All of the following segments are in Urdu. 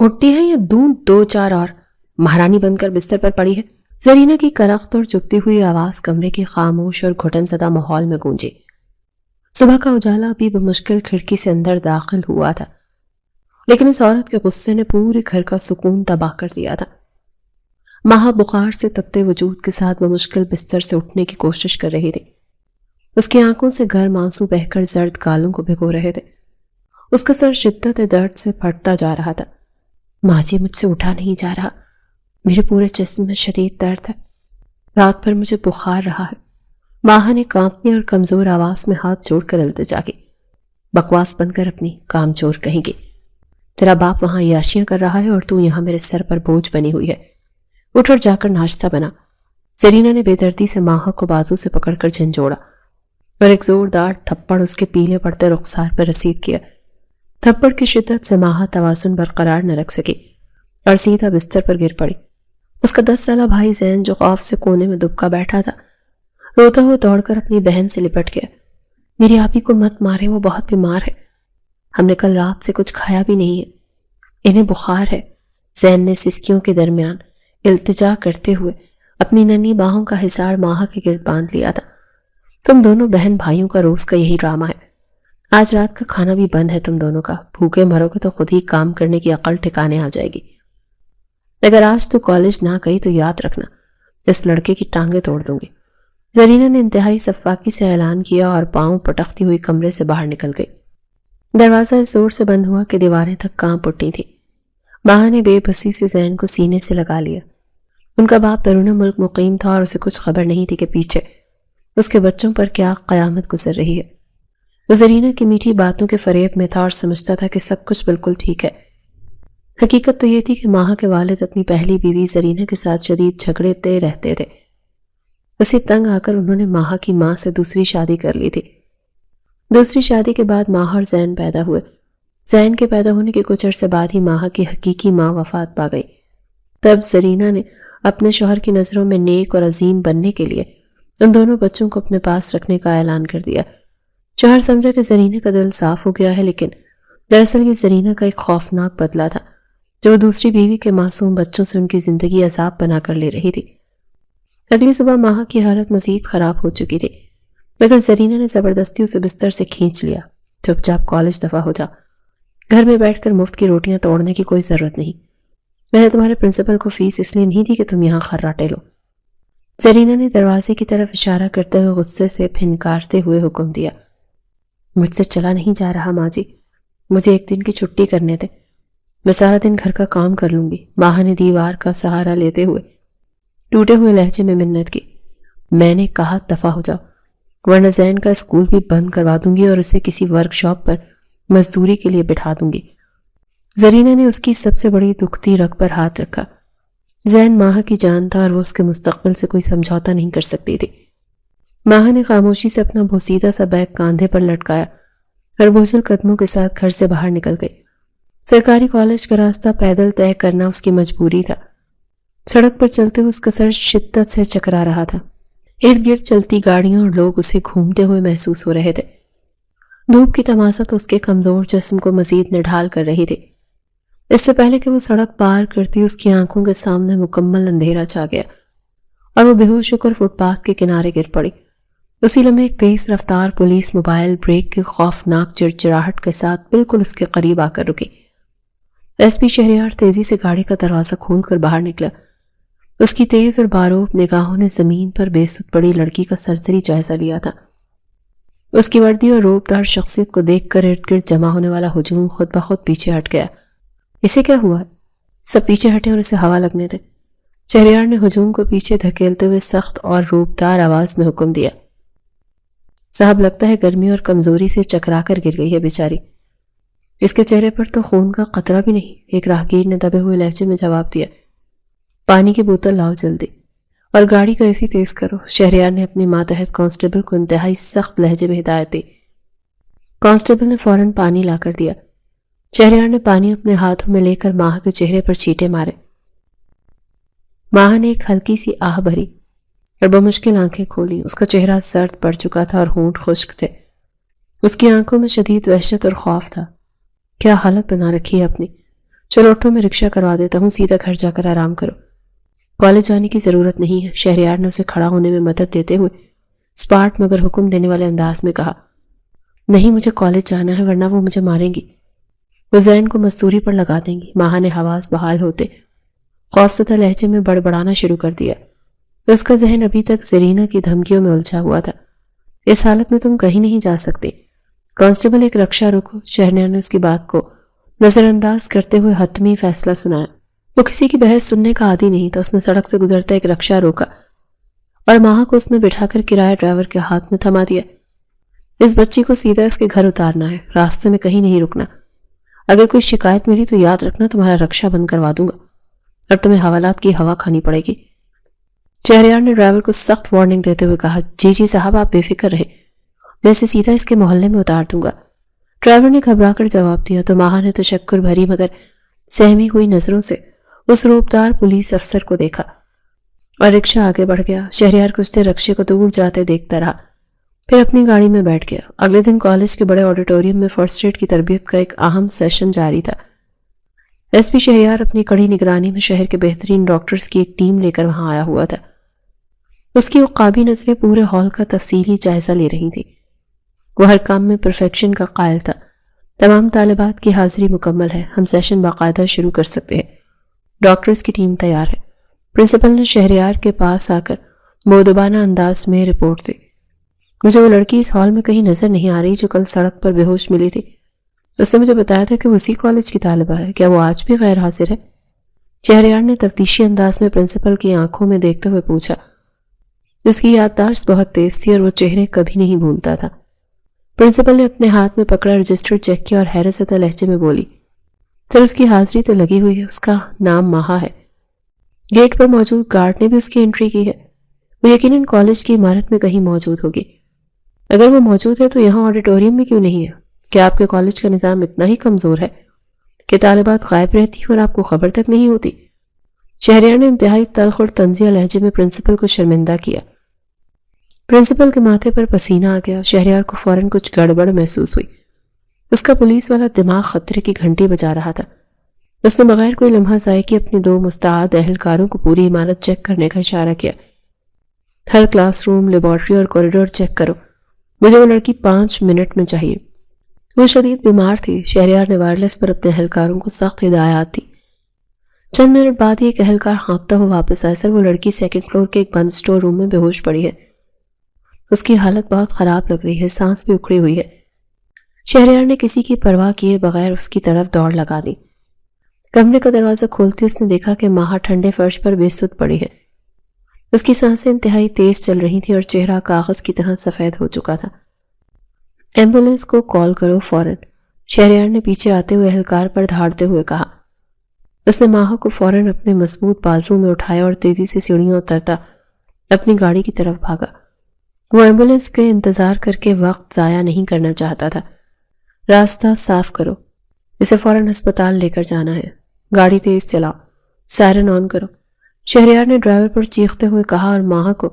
اٹھتی ہے یا دوں دو چار اور؟ مہارانی بن کر بستر پر پڑی ہے۔ زرینہ کی کرخت اور چبھتی ہوئی آواز کمرے کے خاموش اور گھٹن زدہ ماحول میں گونجی۔ صبح کا اجالا ابھی بمشکل کھڑکی سے اندر داخل ہوا تھا، لیکن اس عورت کے غصے نے پورے گھر کا سکون تباہ کر دیا تھا۔ ماہا بخار سے تپتے وجود کے ساتھ بمشکل بستر سے اٹھنے کی کوشش کر رہی تھی۔ اس کی آنکھوں سے گرم آنسو بہہ کر زرد گالوں کو بھگو رہے تھے۔ اس کا سر شدت درد سے پھٹتا جا رہا تھا۔ ماں جی، مجھ سے اٹھا نہیں جا رہا، میرے پورے جسم میں شدید درد ہے، رات بھر مجھے بخار رہا ہے۔ ماہا نے کانپتی اور کمزور آواز میں ہاتھ جوڑ کر التجا کی۔ بکواس بند کر اپنی، کام چور کہیں گی۔ تیرا باپ وہاں عیاشیاں کر رہا ہے اور تو یہاں میرے سر پر بوجھ بنی ہوئی ہے۔ اٹھ اور جا کر ناشتہ بنا۔ زرینہ نے بے دردی سے ماہا کو بازو سے پکڑ کر جھنجھوڑا اور ایک زوردار تھپڑ اس کے پیلے پڑتے رخسار پر رسید کیا۔ تھپڑ کی شدت سے ماہا توازن برقرار نہ رکھ سکی اور سیدھا بستر پر گر پڑی۔ اس کا 10 سالہ بھائی زین جو خوف سے کونے میں دبکا بیٹھا تھا، روتا ہوا دوڑ کر اپنی بہن سے لپٹ گیا۔ میری آپی کو مت مارے، وہ بہت بیمار ہے، ہم نے کل رات سے کچھ کھایا بھی نہیں ہے، انہیں بخار ہے۔ زین نے سسکیوں کے درمیان التجا کرتے ہوئے اپنی ننھی باہوں کا حصار ماہا کے گرد باندھ لیا تھا۔ تم دونوں بہن بھائیوں کا روز کا یہی ڈرامہ ہے۔ آج رات کا کھانا بھی بند ہے تم دونوں کا، بھوکے مرو گے تو خود ہی کام کرنے کی عقل ٹھکانے آ جائے گی۔ اگر آج تو کالج نہ گئی تو یاد رکھنا، اس لڑکے کی ٹانگیں توڑ دوں گی۔ زرینہ نے انتہائی صفاقی سے اعلان کیا اور پاؤں پٹکتی ہوئی کمرے سے باہر نکل گئی۔ دروازہ اس زور سے بند ہوا کہ دیواریں تک کانپ اٹھی تھیں۔ ماہا نے بے بسی سے زین کو سینے سے لگا لیا۔ ان کا باپ بیرون ملک مقیم تھا اور اسے کچھ خبر نہیں تھی کہ پیچھے اس کے بچوں پر کیا قیامت گزر رہی ہے۔ وہ زرینہ کی میٹھی باتوں کے فریب میں تھا اور سمجھتا تھا کہ سب کچھ بالکل ٹھیک ہے۔ حقیقت تو یہ تھی کہ ماہا کے والد اپنی پہلی بیوی زرینہ کے ساتھ شدید جھگڑتے رہتے تھے۔ اسے تنگ آ کر انہوں نے ماہا کی ماں سے دوسری شادی کر لی تھی۔ دوسری شادی کے بعد ماہا اور زین پیدا ہوئے۔ زین کے پیدا ہونے کے کچھ عرصے بعد ہی ماہا کی حقیقی ماں وفات پا گئی۔ تب زرینہ نے اپنے شوہر کی نظروں میں نیک اور عظیم بننے کے لیے ان دونوں بچوں کو اپنے پاس رکھنے کا اعلان کر دیا۔ شوہر سمجھا کہ زرینہ کا دل صاف ہو گیا ہے، لیکن دراصل یہ زرینہ کا ایک خوفناک بدلہ تھا جو وہ دوسری بیوی کے معصوم بچوں سے ان کی زندگی عذاب بنا کر لے رہی تھی۔ اگلی صبح ماہا کی حالت مزید خراب ہو چکی تھی، مگر زرینہ نے زبردستی اسے بستر سے کھینچ لیا۔ چپ چاپ کالج دفع ہو جا، گھر میں بیٹھ کر مفت کی روٹیاں توڑنے کی کوئی ضرورت نہیں۔ میں نے تمہارے پرنسپل کو فیس اس لیے نہیں دی کہ تم یہاں خراٹے لو۔ زرینہ نے دروازے کی طرف اشارہ کرتے ہوئے غصے سے پھنکارتے ہوئے حکم دیا۔ مجھ سے چلا نہیں جا رہا ماں جی، مجھے ایک دن کی چھٹی کرنے دے، میں سارا دن گھر کا کام کر لوں گی۔ ماہا نے دیوار کا سہارا لیتے ہوئے ٹوٹے ہوئے لہجے میں منت کی۔ میں نے کہا دفع ہو جاؤ، ورنہ زین کا اسکول بھی بند کروا دوں گی اور اسے کسی ورک شاپ پر مزدوری کے لیے بٹھا دوں گی۔ زرینہ نے اس کی سب سے بڑی دکھتی رگ پر ہاتھ رکھا۔ زین ماہا کی جان تھا اور وہ اس کے مستقبل سے کوئی سمجھوتا نہیں کر سکتی تھی۔ ماہا نے خاموشی سے اپنا بوسیدہ سا بیگ کاندھے پر لٹکایا اور بوجھل قدموں کے ساتھ گھر سے باہر نکل گئی۔ سرکاری کالج کا راستہ پیدل طے کرنا اس کی مجبوری تھا۔ سڑک پر چلتے ہوئے اس کا سر شدت سے چکرا رہا تھا۔ ارد گرد چلتی گاڑیاں اور لوگ اسے گھومتے ہوئے محسوس ہو رہے تھے۔ دھوپ کی تماست اس کے کمزور جسم کو مزید نڈھال کر رہی تھی۔ اس سے پہلے کہ وہ سڑک پار کرتی اس کی آنکھوں کے سامنے مکمل اندھیرا چھا گیا اور وہ بے ہوش ہو کر فٹ پاتھ کے کنارے گر پڑی۔ اسی لمحے ایک تیز رفتار پولیس موبائل بریک کی خوفناک چڑچڑاہٹ کے ساتھ بالکل اس کے قریب آ کر رکی۔ ایس پی شہریار تیزی سے گاڑی کا دروازہ کھول کر باہر نکلا۔ اس کی تیز اور باروب نگاہوں نے زمین پر بے سود پڑی لڑکی کا سرسری جائزہ لیا تھا۔ اس کی وردی اور روبدار شخصیت کو دیکھ کر ارد گرد جمع ہونے والا ہجوم خود بخود پیچھے ہٹ گیا۔ اسے کیا ہوا؟ سب پیچھے ہٹے اور اسے ہوا لگنے دے۔ شہریار نے ہجوم کو پیچھے دھکیلتے ہوئے سخت اور روبدار آواز میں حکم دیا۔ صاحب لگتا ہے گرمی اور کمزوری سے چکرا کر گر گئی ہے بیچاری، اس کے چہرے پر تو خون کا قطرہ بھی نہیں۔ ایک راہگیر نے دبے ہوئے لہجے میں جواب دیا۔ پانی کی بوتل لاؤ جلدی اور گاڑی کو ایسی تیز کرو۔ شہریار نے اپنی ماتحت کانسٹیبل کو انتہائی سخت لہجے میں ہدایت دی۔ کانسٹیبل نے فوراً پانی لا کر دیا۔ شہریار نے پانی اپنے ہاتھوں میں لے کر ماہا کے چہرے پر چھینٹے مارے۔ ماہا نے ایک ہلکی سی آہ بھری اور بمشکل آنکھیں کھولی۔ اس کا چہرہ زرد پڑ چکا تھا اور ہونٹ خشک تھے۔ اس کی آنکھوں میں شدید وحشت اور خوف تھا۔ کیا حالت بنا رکھی ہے اپنی؟ چلو اٹھو، میں رکشہ کروا دیتا ہوں، سیدھا گھر جا کر آرام کرو۔ کالج جانے کی ضرورت نہیں ہے، شہریار نے اسے کھڑا ہونے میں مدد دیتے ہوئے اسپاٹ مگر حکم دینے والے انداز میں کہا۔ نہیں، مجھے کالج جانا ہے ورنہ وہ مجھے ماریں گی، وہ زین کو مزدوری پر لگا دیں گی۔ ماہا نے حواس بحال ہوتے خوفزدہ لہجے میں بڑبڑانا شروع کر دیا۔ اس کا ذہن ابھی تک زرینہ کی دھمکیوں میں الجھا ہوا تھا۔ اس حالت میں تم کہیں نہیں جا سکتے۔ کانسٹیبل، ایک رکشہ روکو۔ شہریار نے اس کی بات کو نظر انداز کرتے ہوئے حتمی فیصلہ سنایا۔ وہ کسی کی بحث سننے کا عادی نہیں تھا۔ اس نے سڑک سے گزرتا ایک رکشہ روکا اور ماہا کو اس میں بٹھا کر کرایہ ڈرائیور کے ہاتھ میں تھما دیا۔ اس بچی کو سیدھا اس کے گھر اتارنا ہے، راستے میں کہیں نہیں رکنا۔ اگر کوئی شکایت ملی تو یاد رکھنا تمہارا رکشہ بند کروا دوں گا اور تمہیں حوالات کی ہوا کھانی پڑے گی۔ شہریار نے ڈرائیور کو سخت وارننگ دیتے ہوئے کہا، جی صاحب، آپ بے فکر رہے، میں اسے سیدھا اس کے محلے میں اتار دوں گا۔ ڈرائیور نے گھبرا کر جواب دیا تو ماہا نے تشکر بھری مگر سہمی ہوئی نظروں سے اس روبدار پولیس افسر کو دیکھا اور رکشہ آگے بڑھ گیا۔ شہریار کچھ رکشے کو دور جاتے دیکھتا رہا، پھر اپنی گاڑی میں بیٹھ گیا۔ اگلے دن کالج کے بڑے آڈیٹوریم میں فرسٹ ایڈ کی تربیت کا ایک اہم سیشن جاری تھا۔ ایس پی شہریار اپنی کڑی نگرانی میں شہر کے بہترین ڈاکٹرز کی ایک ٹیم لے کر وہاں آیا ہوا تھا۔ اس کی عقابی نظریں پورے ہال کا تفصیلی جائزہ لے رہی تھی۔ وہ ہر کام میں پرفیکشن کا قائل تھا۔ تمام طالبات کی حاضری مکمل ہے، ہم سیشن باقاعدہ شروع کر سکتے ہیں، ڈاکٹرز کی ٹیم تیار ہے۔ پرنسپل نے شہریار کے پاس آ کر مؤدبانہ انداز میں رپورٹ دی۔ مجھے وہ لڑکی اس ہال میں کہیں نظر نہیں آ رہی جو کل سڑک پر بے ہوش ملی تھی۔ اس نے مجھے بتایا تھا کہ وہ اسی کالج کی طالبہ ہے، کیا وہ آج بھی غیر حاضر ہے؟ شہریار نے تفتیشی انداز میں پرنسپل کی آنکھوں میں دیکھتے ہوئے پوچھا۔ اس کی یادداشت بہت تیز تھی اور وہ چہرے کبھی نہیں بھولتا تھا۔ پرنسپل نے اپنے ہاتھ میں پکڑا رجسٹر چیک کیا اور حیرت زدہ لہجے میں بولی، سر اس کی حاضری تو لگی ہوئی ہے، اس کا نام ماہا ہے۔ گیٹ پر موجود گارڈ نے بھی اس کی انٹری کی ہے، وہ یقیناً کالج کی عمارت میں کہیں موجود ہوگی۔ اگر وہ موجود ہے تو یہاں آڈیٹوریم میں کیوں نہیں ہے؟ کیا آپ کے کالج کا نظام اتنا ہی کمزور ہے کہ طالبات غائب رہتی ہیں اور آپ کو خبر تک نہیں ہوتی؟ شہریار نے انتہائی تلخ اور طنزیہ لہجے میں پرنسپل کو شرمندہ کیا۔ پرنسپل کے ماتھے پر پسینہ آ گیا۔ شہریار کو فوراً کچھ گڑبڑ محسوس ہوئی۔ اس کا پولیس والا دماغ خطرے کی گھنٹی بجا رہا تھا۔ اس نے بغیر کوئی لمحہ ضائع کیے اپنے 2 مستعد اہلکاروں کو پوری عمارت چیک کرنے کا اشارہ کیا۔ ہر کلاس روم، لیبارٹری اور کوریڈور چیک کرو، مجھے وہ لڑکی 5 منٹ میں چاہیے۔ وہ شدید بیمار تھی۔ شہریار نے وائرلیس پر اپنے اہلکاروں کو سخت ہدایات دی۔ چند منٹ بعد ہی ایک اہلکار ہانپتا ہوا واپس آیا۔ سر، وہ لڑکی 2nd فلور کے ایک بند سٹور روم میں بے ہوش پڑی ہے، اس کی حالت بہت خراب لگ رہی ہے، سانس بھی اکھڑی ہوئی ہے۔ شہریار نے کسی کی پرواہ کیے بغیر اس کی طرف دوڑ لگا دی۔ کمرے کا دروازہ کھولتے اس نے دیکھا کہ ماہا ٹھنڈے فرش پر بے سدھ پڑی ہے۔ اس کی سانسیں انتہائی تیز چل رہی تھیں اور چہرہ کاغذ کی طرح سفید ہو چکا تھا۔ ایمبولینس کو کال کرو فوراً، شہریار نے پیچھے آتے ہوئے اہلکار پر دھاڑتے ہوئے کہا۔ اس نے ماہا کو فوراً اپنے مضبوط بازو میں اٹھایا اور تیزی سے سیڑھیوں اترتا اپنی گاڑی کی طرف بھاگا۔ وہ ایمبولینس کے انتظار کر کے وقت ضائع نہیں کرنا چاہتا تھا۔ راستہ صاف کرو، اسے فوراً ہسپتال لے کر جانا ہے، گاڑی تیز چلاؤ، سائرن آن کرو، شہریار نے ڈرائیور پر چیختے ہوئے کہا اور ماہا کو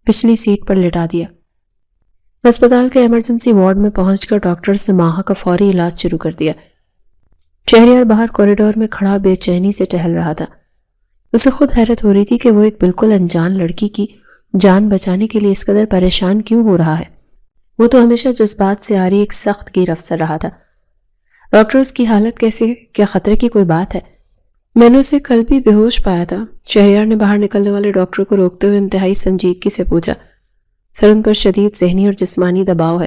پچھلی سیٹ پر لٹا دیا۔ ہسپتال کے ایمرجنسی وارڈ میں پہنچ کر ڈاکٹرز نے ماہا کا فوری علاج شروع کر دیا۔ شہریار باہر کوریڈور میں کھڑا بے چینی سے ٹہل رہا تھا۔ اسے خود حیرت ہو رہی تھی کہ وہ ایک بالکل انجان لڑکی کی جان بچانے کے لیے اس قدر پریشان کیوں ہو رہا ہے۔ وہ تو ہمیشہ جذبات سے آ رہی ایک سخت گیر افسر رہا تھا۔ ڈاکٹرز کی حالت کیسے؟ کیا خطرے کی کوئی بات ہے؟ میں نے اسے کل بھی بے ہوش پایا تھا۔ شہریار نے باہر نکلنے والے ڈاکٹر کو روکتے ہوئے انتہائی سنجیدگی سے پوچھا۔ سر، ان پر شدید ذہنی اور جسمانی دباؤ ہے،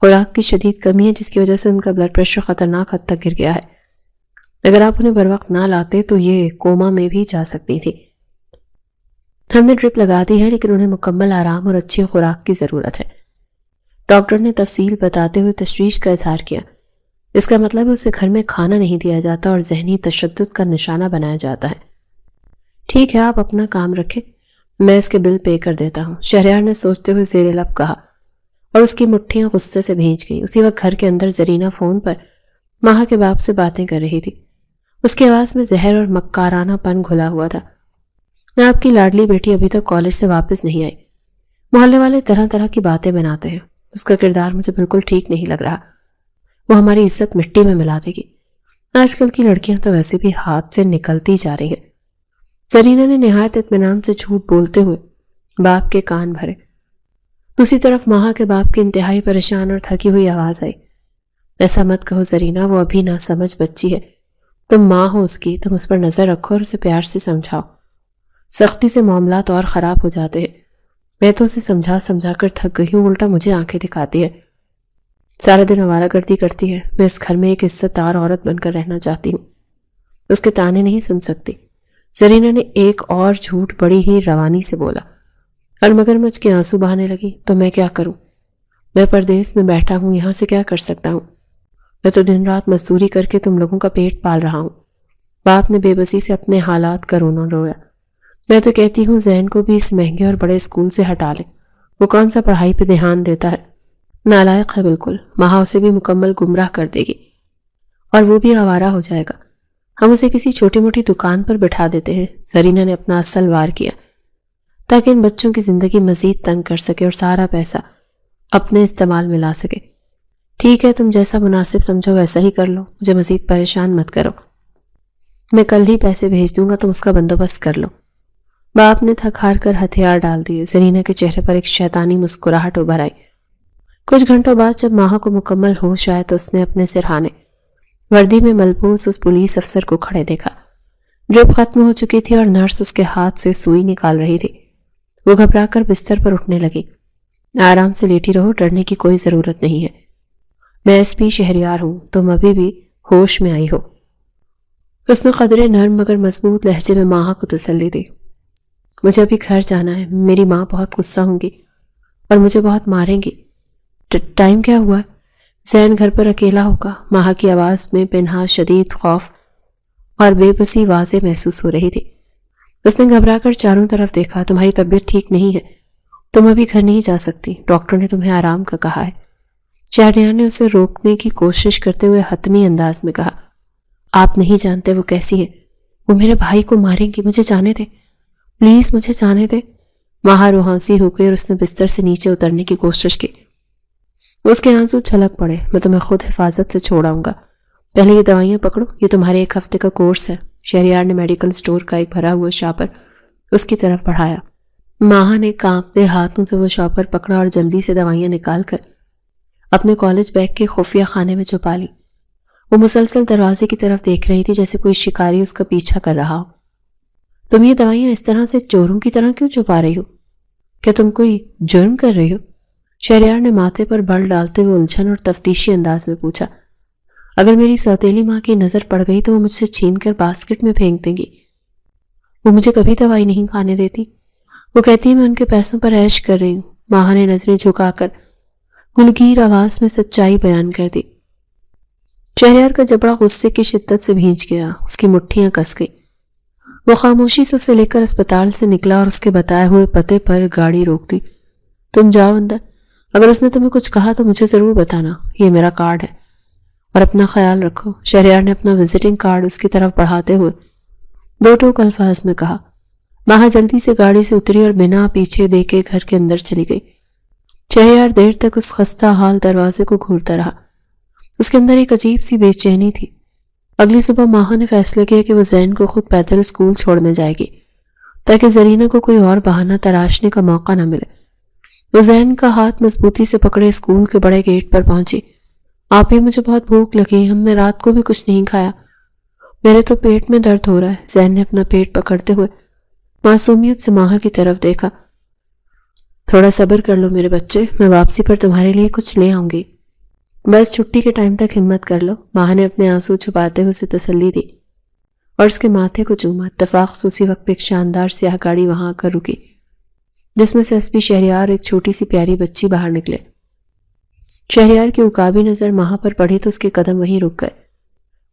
خوراک کی شدید کمی ہے جس کی وجہ سے ان کا بلڈ پریشر خطرناک حد تک گر گیا ہے۔ اگر آپ انہیں بروقت نہ لاتے تو یہ کوما میں بھی جا سکتی تھی۔ ہم نے ڈرپ لگا دی ہے لیکن انہیں مکمل آرام اور اچھی خوراک کی ضرورت ہے، ڈاکٹر نے تفصیل بتاتے ہوئے تشویش کا اظہار کیا۔ اس کا مطلب ہے اسے گھر میں کھانا نہیں دیا جاتا اور ذہنی تشدد کا نشانہ بنایا جاتا ہے۔ ٹھیک ہے، آپ اپنا کام رکھیں، میں اس کے بل پے کر دیتا ہوں، شہریار نے سوچتے ہوئے زیر لب کہا اور اس کی مٹھیاں غصے سے بھیج گئی۔ اسی وقت گھر کے اندر زرینہ فون پر ماہا کے باپ سے باتیں کر رہی تھی۔ اس کی آواز میں زہر اور مکارانہ پن گھلا ہوا تھا۔ میں آپ کی لاڈلی بیٹی ابھی تک کالج سے واپس نہیں آئی، محلے والے طرح طرح کی باتیں بناتے ہیں، اس کا کردار مجھے بالکل ٹھیک نہیں لگ رہا، وہ ہماری عزت مٹی میں ملا دے گی۔ آج کل کی لڑکیاں تو ویسے بھی ہاتھ سے نکلتی جا رہی ہیں۔ زرینہ نے نہایت اطمینان سے جھوٹ بولتے ہوئے باپ کے کان بھرے۔ دوسری طرف ماہا کے باپ کی انتہائی پریشان اور تھکی ہوئی آواز آئی، ایسا مت کہو زرینہ، وہ ابھی نہ سمجھ بچی ہے، تم ماں ہو اس کی، تم اس پر نظر رکھو اور اسے پیار سے سمجھاؤ۔ سختی سے معاملات اور خراب ہو جاتے ہیں۔ میں تو اسے سمجھا سمجھا کر تھک گئی ہوں، الٹا مجھے آنکھیں دکھاتی ہے، سارا دن آوارہ گردی کرتی ہے۔ میں اس گھر میں ایک عزت دار عورت بن کر رہنا چاہتی ہوں، اس کے تانے نہیں سن سکتی۔ زرینہ نے ایک اور جھوٹ بڑی ہی روانی سے بولا اور مگرمچھ کے آنسو بہانے لگی۔ تو میں کیا کروں؟ میں پردیس میں بیٹھا ہوں، یہاں سے کیا کر سکتا ہوں؟ میں تو دن رات مزدوری کر کے تم لوگوں کا پیٹ پال رہا ہوں۔ باپ نے بے بسی سے اپنے حالات کا رونا رویا۔ میں تو کہتی ہوں زین کو بھی اس مہنگے اور بڑے اسکول سے ہٹا لے، وہ کون سا پڑھائی پہ دھیان دیتا ہے، نالائق ہے بالکل۔ ماہا اسے بھی مکمل گمراہ کر دے گی اور وہ بھی آوارہ ہو جائے گا۔ ہم اسے کسی چھوٹی موٹی دکان پر بٹھا دیتے ہیں۔ زرینہ نے اپنا اصل وار کیا تاکہ ان بچوں کی زندگی مزید تنگ کر سکے اور سارا پیسہ اپنے استعمال میں لا سکے۔ ٹھیک ہے، تم جیسا مناسب سمجھو ویسا ہی کر لو، مجھے مزید پریشان مت کرو۔ میں کل ہی پیسے بھیج دوں گا، تم اس کا بندوبست کر لو۔ باپ نے تھک ہار کر ہتھیار ڈال دیے۔ زرینہ کے چہرے پر ایک شیطانی مسکراہٹ ابھر آئی۔ کچھ گھنٹوں بعد جب ماہا کو مکمل ہوش آئے تو اس نے اپنے سرہانے وردی میں ملبوس اس پولیس افسر کو کھڑے دیکھا۔ ڈرپ ختم ہو چکی تھی اور نرس اس کے ہاتھ سے سوئی نکال رہی تھی۔ وہ گھبرا کر بستر پر اٹھنے لگی۔ آرام سے لیٹی رہو، ڈرنے کی کوئی ضرورت نہیں ہے، میں ایس پی شہریار ہوں، تم ابھی بھی ہوش میں آئی ہو۔ اس نے قدرے نرم مگر مضبوط لہجے میں ماہا کو تسلی دی۔ مجھے ابھی گھر جانا ہے، میری ماں بہت غصہ ہوں گی اور مجھے بہت ماریں گی۔ ٹائم کیا ہوا ہے؟ زین گھر پر اکیلا ہوگا؟ ماہا کی آواز میں پنہاں شدید خوف اور بے بسی واضح محسوس ہو رہی تھی۔ اس نے گھبرا کر چاروں طرف دیکھا۔ تمہاری طبیعت ٹھیک نہیں ہے، تم ابھی گھر نہیں جا سکتی، ڈاکٹر نے تمہیں آرام کا کہا ہے۔ شہریار نے اسے روکنے کی کوشش کرتے ہوئے حتمی انداز میں کہا، آپ نہیں جانتے وہ کیسی ہے، وہ میرے بھائی کو ماریں گی، مجھے جانے دے، پلیز مجھے جانے دے۔ ماہا روحانسی ہو گئی اور اس نے بستر سے نیچے اترنے کی کوشش کی۔ اس کے آنسو چھلک پڑے۔ میں تمہیں خود حفاظت سے چھوڑاؤں گا، پہلے یہ دوائیاں پکڑو، یہ تمہارے 1 ہفتے کا کورس ہے۔ شہریار نے میڈیکل سٹور کا ایک بھرا ہوا شاپر اس کی طرف بڑھایا۔ ماہا نے کانپتے ہاتھوں سے وہ شاپر پکڑا اور جلدی سے دوائیاں نکال کر اپنے کالج بیگ کے خفیہ خانے میں چھپا لی۔ وہ مسلسل دروازے کی طرف دیکھ رہی تھی جیسے کوئی شکاری اس کا پیچھا کر رہا ہو۔ تم یہ دوائیاں اس طرح سے چوروں کی طرح کیوں چھپا رہی ہو؟ کیا تم کوئی جرم کر رہی ہو؟ شہریار نے ماتھے پر بل ڈالتے ہوئے الجھن اور تفتیشی انداز میں پوچھا۔ اگر میری سوتیلی ماں کی نظر پڑ گئی تو وہ مجھ سے چھین کر باسکٹ میں پھینک دیں گی۔ وہ مجھے کبھی دوائی نہیں کھانے دیتی، وہ کہتی ہے میں ان کے پیسوں پر عیش کر رہی ہوں۔ ماہا نے نظریں جھکا کر گلگیر آواز میں سچائی بیان کر دی۔ شہریار کا جبڑا غصے کی شدت سے بھیج گیا، اس کی مٹھیاں کس گئی۔ وہ خاموشی سے اسے لے کر اسپتال سے نکلا اور اس کے بتائے ہوئے پتے پر گاڑی روک دی۔ تم جاؤ اندر، اگر اس نے تمہیں کچھ کہا تو مجھے ضرور بتانا، یہ میرا کارڈ ہے، اور اپنا خیال رکھو۔ شہریار نے اپنا وزٹنگ کارڈ اس کی طرف بڑھاتے ہوئے 2 ٹوک الفاظ میں کہا۔ ماہا جلدی سے گاڑی سے اتری اور بنا پیچھے دیکھے گھر کے اندر چلی گئی۔ شہریار دیر تک اس خستہ حال دروازے کو گھورتا رہا۔ اس کے اندر ایک عجیب سی بے چینی تھی۔ اگلی صبح ماہا نے فیصلہ کیا کہ وہ زین کو خود پیدل اسکول چھوڑنے جائے گی تاکہ زرینہ کو کوئی اور بہانہ تراشنے کا موقع نہ ملے۔ وہ زین کا ہاتھ مضبوطی سے پکڑے اسکول کے بڑے گیٹ پر پہنچی۔ آپ ہی مجھے بہت بھوک لگی، ہم نے رات کو بھی کچھ نہیں کھایا، میرے تو پیٹ میں درد ہو رہا ہے۔ زین نے اپنا پیٹ پکڑتے ہوئے معصومیت سے ماہا کی طرف دیکھا۔ تھوڑا صبر کر لو میرے بچے، میں واپسی پر تمہارے لیے کچھ لے آؤں گی، بس چھٹی کے ٹائم تک ہمت کر لو۔ ماہا نے اپنے آنسو چھپاتے ہوئے اسے تسلی دی اور اس کے ماتھے کو چوما۔ اتفاق سے اسی وقت ایک شاندار سیاہ گاڑی وہاں آ کر رکی جس میں سے ایس پی شہریار ایک چھوٹی سی پیاری بچی باہر نکلے۔ شہریار کی عقابی نظر ماہا پر پڑی تو اس کے قدم وہیں رک گئے۔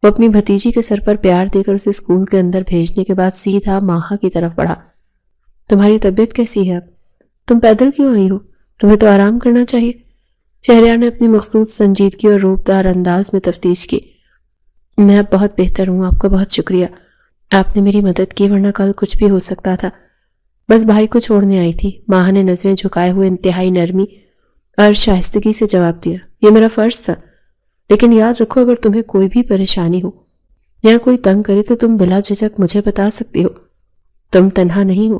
وہ اپنی بھتیجی کے سر پر پیار دے کر اسے اسکول کے اندر بھیجنے کے بعد سیدھا ماہا کی طرف بڑھا۔ تمہاری طبیعت کیسی ہے اب؟ تم پیدل کیوں آئی ہو؟ تمہیں تو آرام کرنا چاہیے۔ شہریار نے اپنی مخصوص سنجیدگی اور روبدار انداز میں تفتیش کی۔ میں اب بہت بہتر ہوں، آپ کا بہت شکریہ، آپ نے میری مدد کی، ورنہ کل کچھ بھی ہو سکتا تھا، بس بھائی کو چھوڑنے آئی تھی۔ ماہا نے نظریں جھکائے ہوئے انتہائی نرمی اور شائستگی سے جواب دیا۔ یہ میرا فرض تھا، لیکن یاد رکھو اگر تمہیں کوئی بھی پریشانی ہو یا کوئی تنگ کرے تو تم بلا جھجک مجھے بتا سکتی ہو، تم تنہا نہیں ہو۔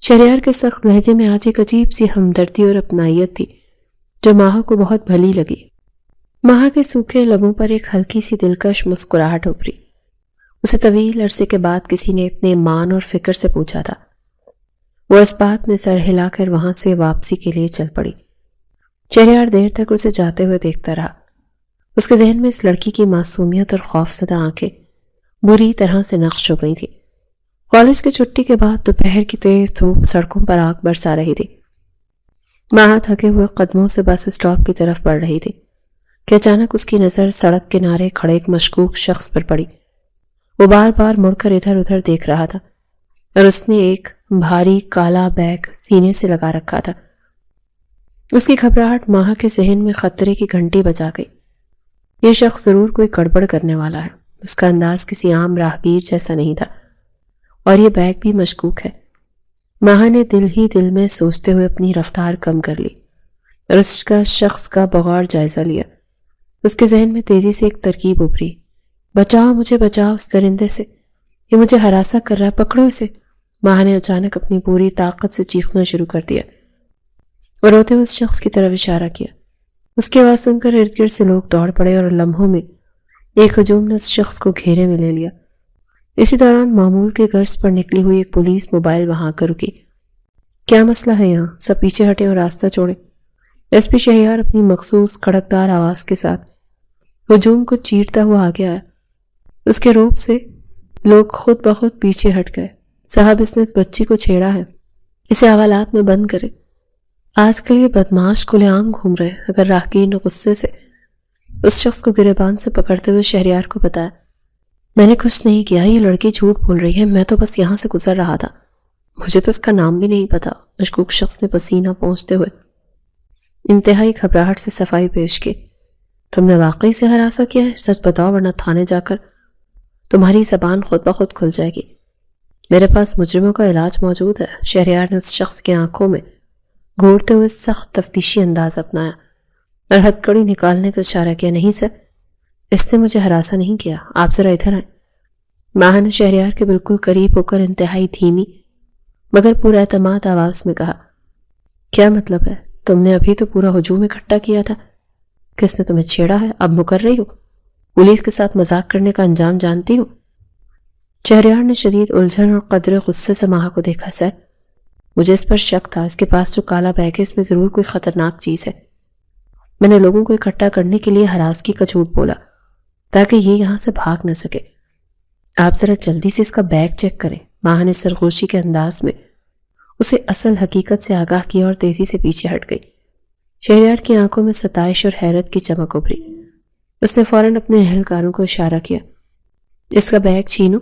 شہریار کے سخت لہجے میں آج ایک عجیب سی ہمدردی اور اپنائیت تھی جو ماہا کو بہت بھلی لگی۔ ماہا کے سوکھے لبوں پر ایک ہلکی سی دلکش مسکراہٹ ابھری۔ اسے طویل عرصے کے بعد کسی نے اتنے مان اور فکر سے پوچھا تھا۔ وہ اس بات میں سر ہلا کر وہاں سے واپسی کے لیے چل پڑی۔ شہریار دیر تک اسے جاتے ہوئے دیکھتا رہا۔ اس کے ذہن میں اس لڑکی کی معصومیت اور خوفزدہ آنکھیں بری طرح سے نقش ہو گئی تھی۔ کالج کی چھٹی کے بعد دوپہر کی تیز دھوپ سڑکوں پر آگ برسا رہی تھی۔ ماہا تھکے ہوئے قدموں سے بس اسٹاپ کی طرف بڑھ رہی تھی کہ اچانک اس کی نظر سڑک کنارے کھڑے ایک مشکوک شخص پر پڑی۔ وہ بار بار مڑ کر ادھر ادھر دیکھ رہا تھا اور اس نے ایک بھاری کالا بیگ سینے سے لگا رکھا تھا۔ اس کی گھبراہٹ ماہا کے ذہن میں خطرے کی گھنٹی بجا گئی۔ یہ شخص ضرور کوئی گڑبڑ کرنے والا ہے۔ اس کا انداز کسی عام راہگیر جیسا نہیں تھا اور یہ بیگ بھی مشکوک ہے۔ ماہا نے دل ہی دل میں سوچتے ہوئے اپنی رفتار کم کر لی اور اس کا شخص کا بغور جائزہ لیا۔ اس کے ذہن میں تیزی سے ایک ترکیب ابھری۔ بچاؤ مجھے، بچاؤ اس درندے سے، یہ مجھے ہراساں کر رہا ہے، پکڑو اسے۔ ماہا نے اچانک اپنی پوری طاقت سے چیخنا شروع کر دیا اور روتے ہوئے اس شخص کی طرف اشارہ کیا۔ اس کی آواز سن کر ارد گرد سے لوگ دوڑ پڑے اور لمحوں میں ایک ہجوم نے اس شخص کو گھیرے میں لے لیا۔ اسی دوران معمول کے گشت پر نکلی ہوئی ایک پولیس موبائل وہاں کر رکی۔ کیا مسئلہ ہے یہاں؟ سب پیچھے ہٹیں اور راستہ چھوڑیں۔ ایس پی شہریار اپنی مخصوص کڑکدار آواز کے ساتھ ہجوم کو چیرتا ہوا آگے آیا۔ اس کے روب سے لوگ خود بخود پیچھے ہٹ گئے۔ صاحب، اس نے اس بچی کو چھیڑا ہے، اسے حوالات میں بند کرے۔ آج کل یہ بدماش کھلے عام گھوم رہے۔ اگر راہگیر نے غصے سے اس شخص کو گریبان سے پکڑتے ہوئے شہریار کو بتایا، میں نے کچھ نہیں کیا، یہ لڑکی جھوٹ بول رہی ہے، میں تو بس یہاں سے گزر رہا تھا، مجھے تو اس کا نام بھی نہیں پتا۔ مشکوک شخص نے پسینہ پہنچتے ہوئے انتہائی گھبراہٹ سے صفائی پیش کی۔ تم نے واقعی سے ہراساں کیا ہے؟ سچ بتاؤ ورنہ تھانے جا کر تمہاری زبان خود بخود کھل جائے گی۔ میرے پاس مجرموں کا علاج موجود ہے۔ شہریار نے اس شخص کی آنکھوں میں گھورتے ہوئے سخت تفتیشی انداز اپنایا اور ہتھکڑی نکالنے کا اشارہ کیا۔ نہیں سر، اس نے مجھے ہراساں نہیں کیا، آپ ذرا ادھر آئیں۔ ماہا نے شہریار کے بالکل قریب ہو کر انتہائی دھیمی مگر پورا اعتماد آواز میں کہا، کیا مطلب ہے؟ تم نے ابھی تو پورا ہجوم اکٹھا کیا تھا، کس نے تمہیں چھیڑا ہے؟ اب مکر رہی ہو؟ پولیس کے ساتھ مذاق کرنے کا انجام جانتی ہو؟ شہریار نے شدید الجھن اور قدرے غصے سے ماہا کو دیکھا۔ سر، مجھے اس پر شک تھا، اس کے پاس جو کالا بیگ ہے اس میں ضرور کوئی خطرناک چیز ہے۔ میں نے لوگوں کو اکٹھا کرنے کے لیے ہراسگی کا جھوٹ بولا تاکہ یہ یہاں سے بھاگ نہ سکے۔ آپ ذرا جلدی سے اس کا بیگ چیک کریں۔ ماہا نے سرگوشی کے انداز میں اسے اصل حقیقت سے آگاہ کیا اور تیزی سے پیچھے ہٹ گئی۔ شہریار کی آنکھوں میں ستائش اور حیرت کی چمک ابھری۔ اس نے فوراً اپنے اہلکاروں کو اشارہ کیا، اس کا بیگ چھینو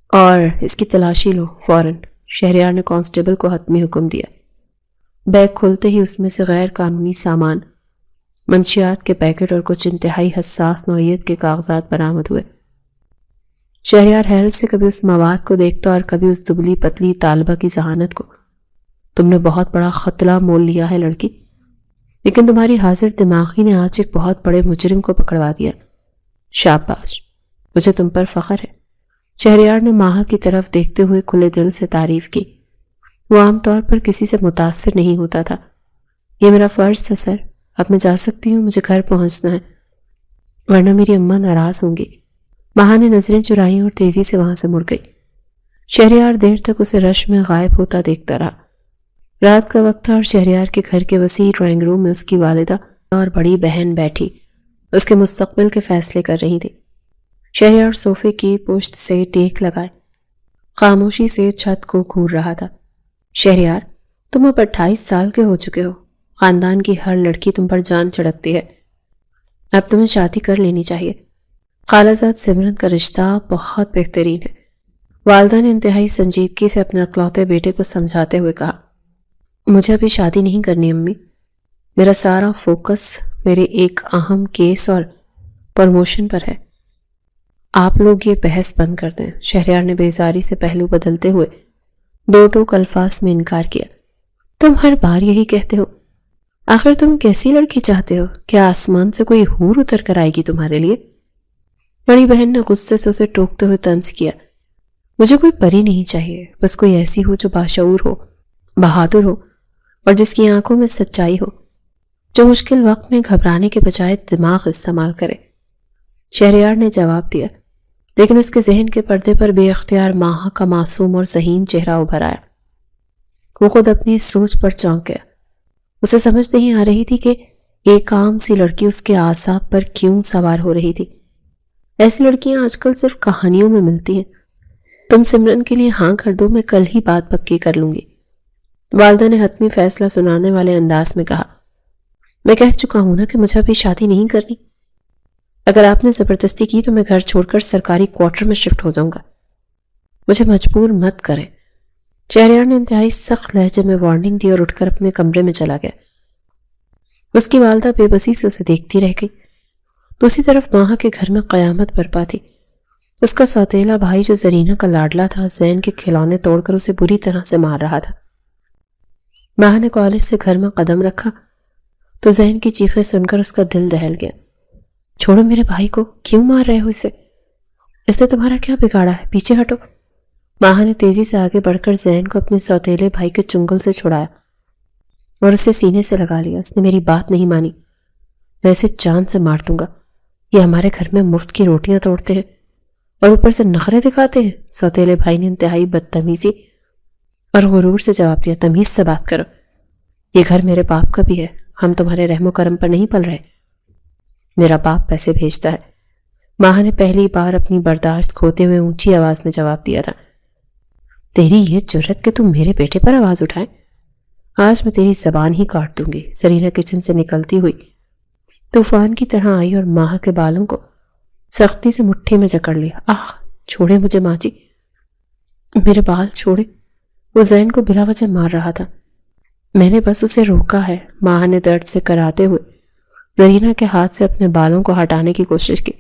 اور اس کی تلاشی لو فوراً۔ شہریار نے کانسٹیبل کو حتمی حکم دیا۔ بیگ کھولتے ہی اس میں سے غیر قانونی سامان، منشیات کے پیکٹ اور کچھ انتہائی حساس نوعیت کے کاغذات برآمد ہوئے۔ شہریار حیرت سے کبھی اس مواد کو دیکھتا اور کبھی اس دبلی پتلی طالبہ کی ذہانت کو۔ تم نے بہت بڑا خطرہ مول لیا ہے لڑکی، لیکن تمہاری حاضر دماغی نے آج ایک بہت بڑے مجرم کو پکڑوا دیا۔ شاباش، مجھے تم پر فخر ہے۔ شہریار نے ماہا کی طرف دیکھتے ہوئے کھلے دل سے تعریف کی۔ وہ عام طور پر کسی سے متاثر نہیں ہوتا تھا۔ یہ میرا فرض تھا سر، اب میں جا سکتی ہوں، مجھے گھر پہنچنا ہے ورنہ میری اماں ناراض ہوں گی۔ ماہا نے نظریں چرائیں اور تیزی سے وہاں سے مڑ گئی۔ شہریار دیر تک اسے رش میں غائب ہوتا دیکھتا رہا۔ رات کا وقت تھا اور شہریار کے گھر کے وسیع ڈرائنگ روم میں اس کی والدہ اور بڑی بہن بیٹھی اس کے مستقبل کے فیصلے کر رہی تھی۔ شہریار صوفے کی پشت سے ٹیک لگائے خاموشی سے چھت کو گھور رہا تھا۔ شہریار، تم اب 28 سال کے ہو چکے ہو، خاندان کی ہر لڑکی تم پر جان چڑھکتی ہے، اب تمہیں شادی کر لینی چاہیے۔ خالہ زاد سمرن کا رشتہ بہت بہترین ہے۔ والدہ نے انتہائی سنجیدگی سے اپنے اکلوتے بیٹے کو سمجھاتے ہوئے کہا، مجھے ابھی شادی نہیں کرنی امی، میرا سارا فوکس میرے ایک اہم کیس اور پروموشن پر ہے۔ آپ لوگ یہ بحث بند کر دیں۔ شہریار نے بیزاری سے پہلو بدلتے ہوئے دو ٹوک الفاظ میں انکار کیا۔ تم ہر بار یہی کہتے ہو، آخر تم کیسی لڑکی چاہتے ہو؟ کیا آسمان سے کوئی حور اتر کر آئے گی تمہارے لیے؟ بڑی بہن نے غصے سے اسے ٹوکتے ہوئے طنز کیا، مجھے کوئی پری نہیں چاہیے، بس کوئی ایسی ہو جو باشعور ہو، بہادر ہو اور جس کی آنکھوں میں سچائی ہو، جو مشکل وقت میں گھبرانے کے بجائے دماغ استعمال کرے۔ شہریار نے جواب دیا، لیکن اس کے ذہن کے پردے پر بے اختیار ماہا کا معصوم اور ذہین چہرہ ابھر آیا۔ وہ خود اپنی اس سوچ پر چونک گیا۔ اسے سمجھ نہیں آ رہی تھی کہ ایک عام سی لڑکی اس کے اعصاب پر کیوں سوار ہو رہی تھی۔ ایسی لڑکیاں آج کل صرف کہانیوں میں ملتی ہیں۔ تم سمرن کے لیے ہاں کر دو، میں کل ہی بات پکی کر لوں گی، والدہ نے حتمی فیصلہ سنانے والے انداز میں کہا۔ میں کہہ چکا ہوں نا کہ مجھے ابھی شادی نہیں کرنی۔ اگر آپ نے زبردستی کی تو میں گھر چھوڑ کر سرکاری کوارٹر میں شفٹ ہو جاؤں گا، مجھے مجبور مت کریں۔ شہریار نے انتہائی سخت لہجے میں وارننگ دی اور اٹھ کر اپنے کمرے میں چلا گیا۔ اس کی والدہ بے بسی سے اسے دیکھتی رہ گئی۔ دوسری طرف ماہا کے گھر میں قیامت برپا تھی۔ اس کا سوتیلا بھائی جو زرینہ کا لاڈلا تھا، زین کے کھلونے توڑ کر اسے بری طرح سے مار رہا تھا۔ ماہا نے کالج سے گھر میں قدم رکھا تو زین کی چیخیں سن کر اس کا دل دہل گیا۔ چھوڑو میرے بھائی کو، کیوں مار رہے ہو اسے؟ اس نے تمہارا کیا بگاڑا ہے؟ پیچھے ہٹو۔ ماہا نے تیزی سے آگے بڑھ کر زین کو اپنے سوتیلے بھائی کے چنگل سے چھڑایا اور اسے سینے سے لگا لیا۔ اس نے میری بات نہیں مانی، میں اسے جان سے مار دوں گا۔ یہ ہمارے گھر میں مفت کی روٹیاں توڑتے ہیں اور اوپر سے نخرے دکھاتے ہیں۔ سوتیلے بھائی نے انتہائی بدتمیزی اور غرور سے جواب دیا، تمیز سے بات کرو، یہ گھر میرے باپ کا بھی ہے، ہم تمہارے رحم و کرم پر نہیں پل رہے۔ میرا باپ پیسے بھیجتا ہے، ماہا نے پہلی بار اپنی برداشت کھوتے ہوئے اونچی آواز میں جواب دیا تھا۔ تیری یہ جرت کہ تم میرے بیٹے پر آواز اٹھائے، آج میں تیری زبان ہی کاٹ دوں گی۔ زرینہ کچن سے نکلتی ہوئی طوفان کی طرح آئی اور ماہا کے بالوں کو سختی سے مٹھی میں جکڑ لیا۔ آہ، چھوڑے مجھے ماں جی، میرے بال چھوڑے۔ وہ زین کو بلا وجہ مار رہا تھا، میں نے بس اسے روکا ہے۔ ماہا نے درد سے کراتے ہوئے زرینہ کے ہاتھ سے اپنے بالوں کو ہٹانے کی کوشش کی۔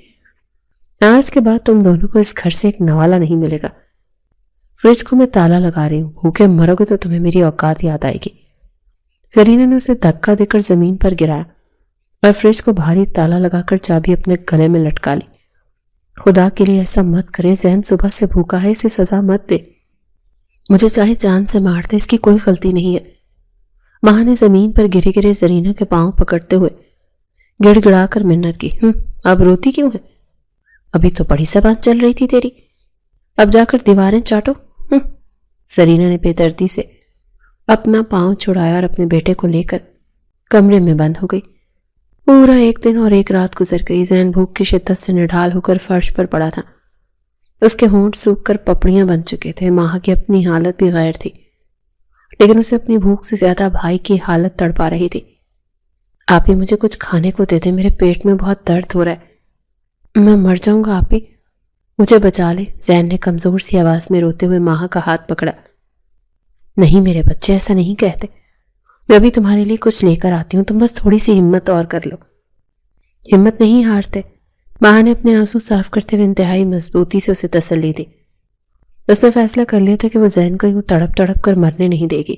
آج کے بعد تم دونوں کو اس گھر سے ایک نوالا نہیں ملے گا۔ فریج کو میں تالا لگا رہی ہوں، بھوکے مرو گے تو تمہیں میری اوقات یاد آئے گی۔ زرینہ نے اسے دھکا دے کر زمین پر گرایا اور فریج کو بھاری تالا لگا کر چابی اپنے گلے میں لٹکا لی۔ خدا کے لیے ایسا مت کرے، ذہن صبح سے بھوکا ہے، اسے سزا مت دے، مجھے چاہے جان سے مار دے، اس کی کوئی غلطی نہیں ہے۔ ماہا نے زمین پر گرے گرے زرینہ کے پاؤں پکڑتے ہوئے گڑ گڑا کر منت کی۔ اب روتی کیوں ہے؟ ابھی تو بڑی زبان چل رہی تھی تیری، اب جا کر دیواریں چاٹو۔ زرینہ نے بے دردی سے اپنا پاؤں چھڑایا اور اپنے بیٹے کو لے کر کمرے میں بند ہو گئی۔ پورا ایک دن اور ایک رات گزر گئی۔ زین بھوک کی شدت سے نڈھال ہو کر فرش پر پڑا تھا، اس کے ہونٹ سوکھ کر پپڑیاں بن چکے تھے۔ ماہا کی اپنی حالت بھی غیر تھی، لیکن اسے اپنی بھوک سے زیادہ بھائی کی حالت تڑپا رہی تھی۔ آپ ہی مجھے کچھ کھانے کو دے دیں، میرے پیٹ میں بہت درد ہو رہا ہے، میں مر جاؤں گا، آپ ہی مجھے بچا لے۔ زین نے کمزور سی آواز میں روتے ہوئے ماہا کا ہاتھ پکڑا۔ نہیں میرے بچے، ایسا نہیں کہتے، میں ابھی تمہارے لیے کچھ لے کر آتی ہوں، تم بس تھوڑی سی ہمت اور کر لو۔ ہمت نہیں ہارتے، ماہا نے اپنے آنسو صاف کرتے ہوئے انتہائی مضبوطی سے اسے تسلی دی۔ اس نے فیصلہ کر لیا تھا کہ وہ زین کو یوں تڑپ تڑپ کر مرنے نہیں دے گی۔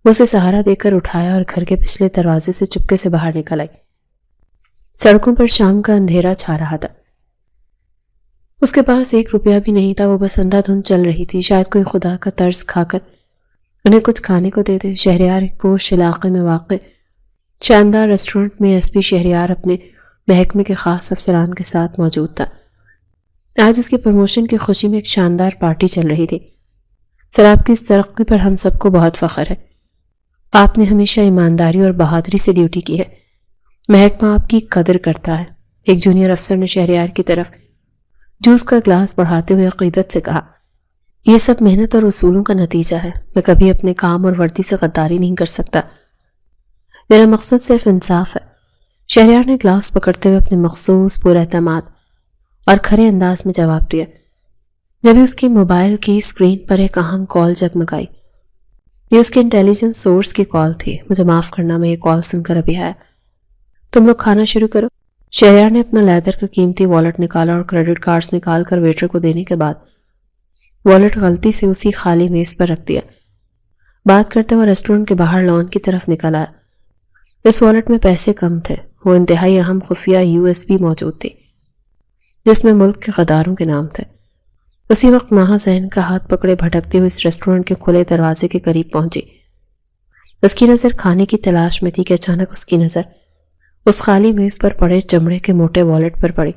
وہ اسے سہارا دے کر اٹھایا اور گھر کے پچھلے دروازے سے چپکے سے باہر نکل آئی۔ سڑکوں پر شام کا اندھیرا چھا رہا تھا، اس کے پاس 1 روپیہ بھی نہیں تھا، وہ بس اندھا دھند چل رہی تھی، شاید کوئی خدا کا ترس کھا کر انہیں کچھ کھانے کو دے دے۔ شہریار ایک پوش علاقے میں واقع شاندار ریسٹورنٹ میں ایس پی شہریار اپنے محکمے کے خاص افسران کے ساتھ موجود تھا۔ آج اس کی پروموشن کی خوشی میں ایک شاندار پارٹی چل رہی تھی۔ سر، آپ کی اس ترقی پر ہم سب کو بہت فخر ہے، آپ نے ہمیشہ ایمانداری اور بہادری سے ڈیوٹی کی ہے، محکمہ آپ کی قدر کرتا ہے۔ ایک جونیئر افسر نے شہریار کی طرف جوس کا گلاس بڑھاتے ہوئے عقیدت سے کہا، یہ سب محنت اور اصولوں کا نتیجہ ہے، میں کبھی اپنے کام اور وردی سے غداری نہیں کر سکتا، میرا مقصد صرف انصاف ہے۔ شہریار نے گلاس پکڑتے ہوئے اپنے مخصوص پر اعتماد اور کھرے انداز میں جواب دیا۔ جب اس کی موبائل کی اسکرین پر ایک اہم کال جگمگائی، یہ اس کے انٹیلیجنس سورس کی کال تھی۔ مجھے معاف کرنا، میں یہ کال سن کر ابھی آیا، تم لوگ کھانا شروع کرو۔ شہریار نے اپنا لیدر کا قیمتی والٹ نکالا اور کریڈٹ کارڈز نکال کر ویٹر کو دینے کے بعد والٹ غلطی سے اسی خالی میز پر رکھ دیا۔ بات کرتے ہوئے ریسٹورنٹ کے باہر لان کی طرف نکل آیا۔ اس والٹ میں پیسے کم تھے، وہ انتہائی اہم خفیہ USB موجود تھی۔ جس میں ملک کے غداروں کے نام تھے۔ اسی وقت ماہا زین کا ہاتھ پکڑے بھٹکتے ہوئے اس ریسٹورنٹ کے کھلے دروازے کے قریب پہنچی۔ اس کی نظر کھانے کی تلاش میں تھی کہ اچانک اس کی نظر اس خالی میز پر پڑے چمڑے کے موٹے والیٹ پر پڑی۔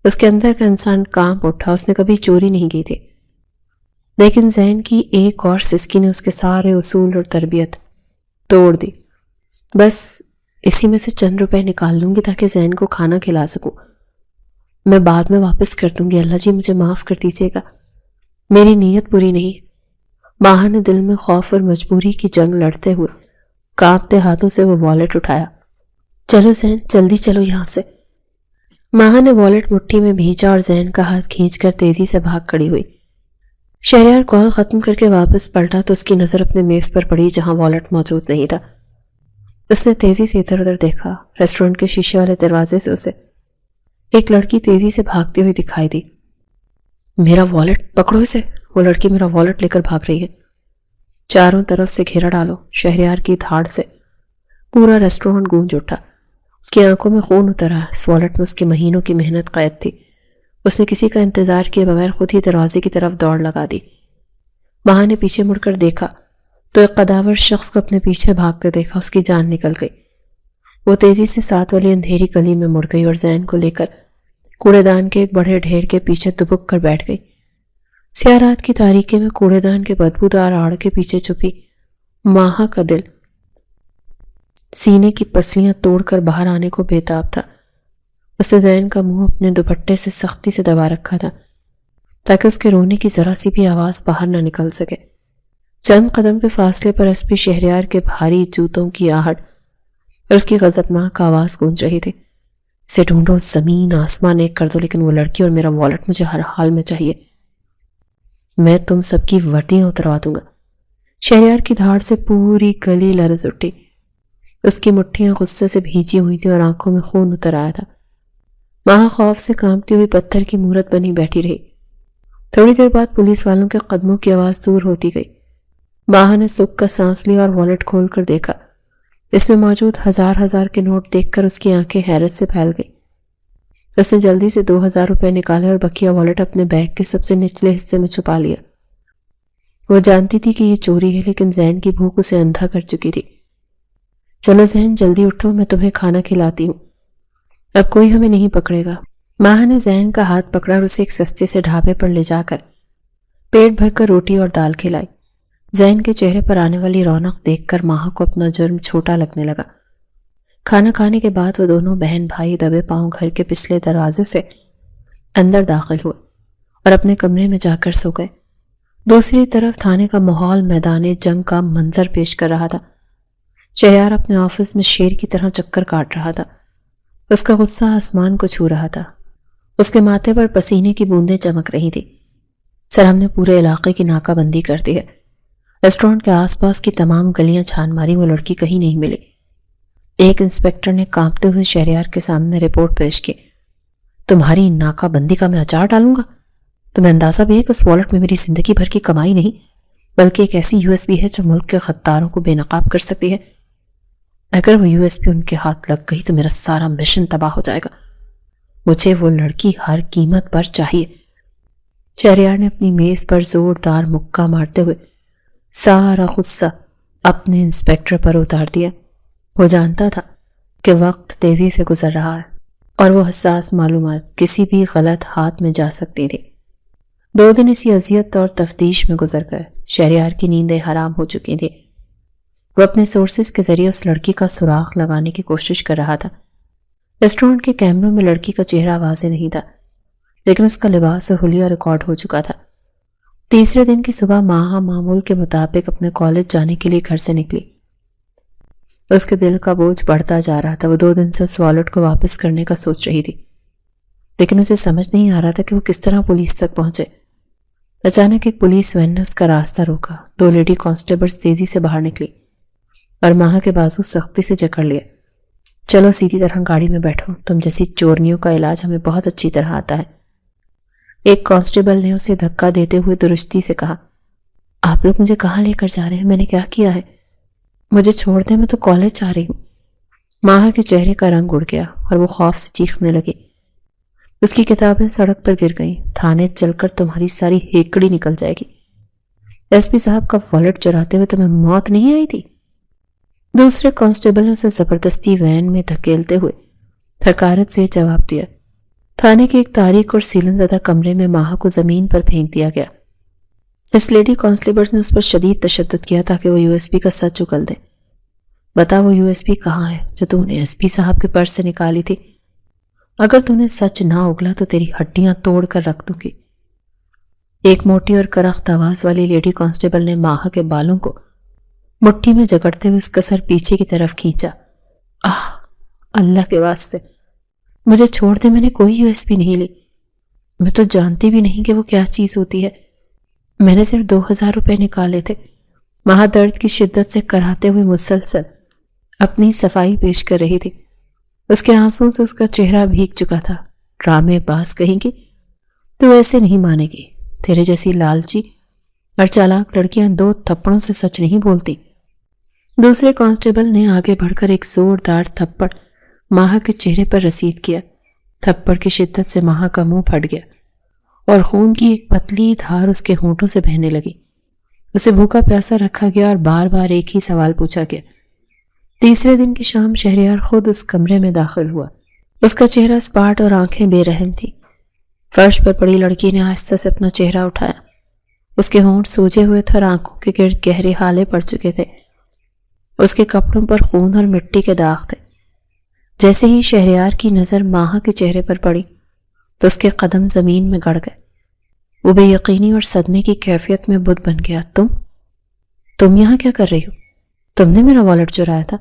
اس کے اندر کا انسان کانپ اٹھا، اس نے کبھی چوری نہیں کی تھی، لیکن زین کی ایک اور سسکی نے اس کے سارے اصول اور تربیت توڑ دی۔ بس اسی میں سے چند روپے نکال لوں گی تاکہ زین کو کھانا کھلا سکوں، میں بعد میں واپس کر دوں گی، اللہ جی مجھے معاف کر دیجیے گا، میری نیت بری نہیں۔ ماہا نے دل میں خوف اور مجبوری کی جنگ لڑتے ہوئے کانپتے ہاتھوں سے وہ والیٹ اٹھایا۔ چلو زین، جلدی چلو یہاں سے۔ ماہا نے والیٹ مٹھی میں بھینچا اور زین کا ہاتھ کھینچ کر تیزی سے بھاگ کھڑی ہوئی۔ شہریار کال ختم کر کے واپس پلٹا تو اس کی نظر اپنے میز پر پڑی جہاں والیٹ موجود نہیں تھا۔ اس نے تیزی سے ادھر ادھر دیکھا۔ ریسٹورنٹ کے شیشے والے دروازے سے اسے ایک لڑکی تیزی سے بھاگتی ہوئی دکھائی دی۔ میرا والیٹ پکڑو اسے، وہ لڑکی میرا والیٹ لے کر بھاگ رہی ہے، چاروں طرف سے گھیرا ڈالو۔ شہریار کی دھاڑ سے پورا ریسٹورنٹ گونج اٹھا۔ اس کی آنکھوں میں خون اترا۔ اس والیٹ میں اس کے مہینوں کی محنت قید تھی۔ اس نے کسی کا انتظار کیے بغیر خود ہی دروازے کی طرف دوڑ لگا دی۔ ماہا نے پیچھے مڑ کر دیکھا تو ایک قداور شخص کو اپنے پیچھے بھاگتے دیکھا۔ اس کی جان نکل گئی۔ وہ تیزی سے ساتھ والی اندھیری گلی میں مڑ گئی اور زین کو لے کر کوڑے دان کے ایک بڑے ڈھیر کے پیچھے دبک کر بیٹھ گئی۔ سیاہ رات کی تاریکی میں کوڑے دان کے بدبودار آڑ کے پیچھے چھپی ماہا کا دل سینے کی پسلیاں توڑ کر باہر آنے کو بےتاب تھا۔ اس نے زین کا منہ اپنے دوپٹے سے سختی سے دبا رکھا تھا تاکہ اس کے رونے کی ذرا سی بھی آواز باہر نہ نکل سکے۔ چند قدم کے فاصلے پر ایس پی شہریار کے بھاری جوتوں کی آہٹ اور اس کی غضبناک آواز گونج رہی تھی۔ اسے ڈھونڈو، زمین آسمان ایک کر دو، لیکن وہ لڑکی اور میرا والیٹ مجھے ہر حال میں چاہیے، میں تم سب کی وردیاں اتروا دوں گا۔ شہریار کی دھاڑ سے پوری گلی لرز اٹھی۔ اس کی مٹھیاں غصے سے بھیجی ہوئی تھی اور آنکھوں میں خون اتر آیا تھا۔ ماہا خوف سے کانپتی ہوئی پتھر کی مورت بنی بیٹھی رہی۔ تھوڑی دیر بعد پولیس والوں کے قدموں کی آواز دور ہوتی گئی۔ ماہا نے سکھ کا سانس لیا اور والیٹ کھول کر دیکھا۔ اس میں موجود ہزار کے نوٹ دیکھ کر اس کی آنکھیں حیرت سے پھیل گئی۔ اس نے جلدی سے 2000 روپے نکالے اور بقیہ والیٹ اپنے بیگ کے سب سے نچلے حصے میں چھپا لیا۔ وہ جانتی تھی کہ یہ چوری ہے، لیکن زین کی بھوک اسے اندھا کر چکی تھی۔ چلو زین، جلدی اٹھو، میں تمہیں کھانا کھلاتی ہوں، اب کوئی ہمیں نہیں پکڑے گا۔ ماہا نے زین کا ہاتھ پکڑا اور اسے ایک سستے سے ڈھابے پر لے جا کر پیٹ بھر کر روٹی اور دال کھلائی۔ زین کے چہرے پر آنے والی رونق دیکھ کر ماہا کو اپنا جرم چھوٹا لگنے لگا۔ کھانا کھانے کے بعد وہ دونوں بہن بھائی دبے پاؤں گھر کے پچھلے دروازے سے اندر داخل ہوئے اور اپنے کمرے میں جا کر سو گئے۔ دوسری طرف تھانے کا ماحول میدان جنگ کا منظر پیش کر رہا تھا۔ شہریار اپنے آفس میں شیر کی طرح چکر کاٹ رہا تھا۔ اس کا غصہ آسمان کو چھو رہا تھا۔ اس کے ماتھے پر پسینے کی بوندیں چمک رہی تھی۔ سر، ہم نے پورے علاقے کی ناکہ بندی کر دی ہے۔ ریسٹورنٹ کے آس پاس کی تمام گلیاں چھان ماری، وہ لڑکی کہیں نہیں ملی۔ ایک انسپیکٹر نے کانپتے ہوئے شہریار کے سامنے رپورٹ پیش کی۔ تمہاری ناکہ بندی کا میں اچار ڈالوں گا؟ تمہیں اندازہ بھی ہے کہ اس والیٹ میں میری زندگی بھر کی کمائی نہیں بلکہ ایک ایسی USB ہے جو ملک کے غداروں کو بے نقاب کر سکتی ہے۔ اگر وہ USB ان کے ہاتھ لگ گئی تو میرا سارا مشن تباہ ہو جائے گا۔ مجھے وہ لڑکی ہر قیمت پر چاہیے۔ شہریار نے اپنی میز پر زوردار مکہ مارتے ہوئے سارا غصہ اپنے انسپیکٹر پر اتار دیا۔ وہ جانتا تھا کہ وقت تیزی سے گزر رہا ہے اور وہ حساس معلومات کسی بھی غلط ہاتھ میں جا سکتی تھی۔ 2 دن اسی اذیت اور تفتیش میں گزر گئے۔ شہریار کی نیندیں حرام ہو چکی تھی۔ وہ اپنے سورسز کے ذریعے اس لڑکی کا سراغ لگانے کی کوشش کر رہا تھا۔ ریسٹورنٹ کے کیمروں میں لڑکی کا چہرہ واضح نہیں تھا، لیکن اس کا لباس اور حلیہ ریکارڈ ہو چکا تھا۔ تیسرے دن کی صبح ماہا معمول کے مطابق اپنے کالج جانے کے لیے گھر سے نکلی۔ اس کے دل کا بوجھ بڑھتا جا رہا تھا۔ وہ 2 دن سے اس والیٹ کو واپس کرنے کا سوچ رہی تھی، لیکن اسے سمجھ نہیں آ رہا تھا کہ وہ کس طرح پولیس تک پہنچے۔ اچانک ایک پولیس وین نے اس کا راستہ روکا۔ 2 لیڈی کانسٹیبلز تیزی سے باہر نکلی اور ماہا کے بازو سختی سے جکڑ لیے۔ چلو سیدھی طرح گاڑی میں بیٹھو، تم جیسی چورنیوں کا علاج ہمیں بہت اچھی طرح آتا ہے۔ ایک کانسٹیبل نے اسے دھکا دیتے ہوئے درستی سے کہا، آپ لوگ مجھے کہاں لے کر جا رہے ہیں؟ میں نے کیا کیا ہے؟ مجھے چھوڑ دیں، میں تو کالج جا رہی ہوں۔ ماہا کے چہرے کا رنگ اڑ گیا اور وہ خوف سے چیخنے لگی۔ اس کی کتابیں سڑک پر گر گئیں. تھانے چل کر تمہاری ساری ہیکڑی نکل جائے گی. ایس پی صاحب کا والیٹ چراتے ہوئے تمہیں موت نہیں آئی تھی؟ دوسرے کانسٹیبل نے اسے زبردستی وین میں دھکیلتے ہوئے حقارت سے جواب دیا. تھانے کے ایک تاریک اور سیلن زدہ کمرے میں ماہا کو زمین پر پھینک دیا گیا. اس لیڈی کانسٹیبل نے اس پر شدید تشدد کیا تاکہ وہ یو ایس پی کا سچ اگل دے. بتا وہ یو ایس پی کہاں ہے جو تو نے ایس پی صاحب کے پرس سے نکالی تھی؟ اگر تو نے سچ نہ اگلا تو تیری ہڈیاں توڑ کر رکھ دوں گی. ایک موٹی اور کرخت آواز والی لیڈی کانسٹیبل نے ماہا کے بالوں کو مٹھی میں جکڑتے ہوئے اس کا سر پیچھے کی طرف کھینچا. اللہ کے واسطے مجھے چھوڑ دے، میں نے کوئی یو ایس پی نہیں لی. میں تو جانتی بھی نہیں کہ وہ کیا چیز ہوتی ہے. میں نے صرف 2000 روپے نکالے تھے. ماہا درد کی شدت سے کراہتے ہوئے مسلسل اپنی صفائی پیش کر رہی تھی. اس کے آنسوں سے اس کا چہرہ بھیگ چکا تھا. ڈرامے باز کہیں گی، تو ایسے نہیں مانے گی. تیرے جیسی لالچی اور چالاک لڑکیاں 2 تھپڑوں سے سچ نہیں بولتی. دوسرے کانسٹیبل نے آگے بڑھ کر ایک زوردار تھپڑ ماہا کے چہرے پر رسید کیا. تھپڑ کی شدت سے ماہا کا منہ پھٹ گیا اور خون کی ایک پتلی دھار اس کے ہونٹوں سے بہنے لگی. اسے بھوکا پیاسا رکھا گیا اور بار بار ایک ہی سوال پوچھا گیا. تیسرے دن کی شام شہریار خود اس کمرے میں داخل ہوا. اس کا چہرہ سپاٹ اور آنکھیں بے رحم تھی. فرش پر پڑی لڑکی نے آہستہ سے اپنا چہرہ اٹھایا. اس کے ہونٹ سوجے ہوئے تھے اور آنکھوں کے گرد گہرے ہالے پڑ چکے تھے. اس کے کپڑوں پر خون اور مٹی کے داغ تھے. جیسے ہی شہریار کی نظر ماہا کے چہرے پر پڑی تو اس کے قدم زمین میں گڑ گئے. وہ بے یقینی اور صدمے کی کیفیت میں بت بن گیا. تم یہاں کیا کر رہی ہو؟ تم نے میرا والیٹ چرایا تھا.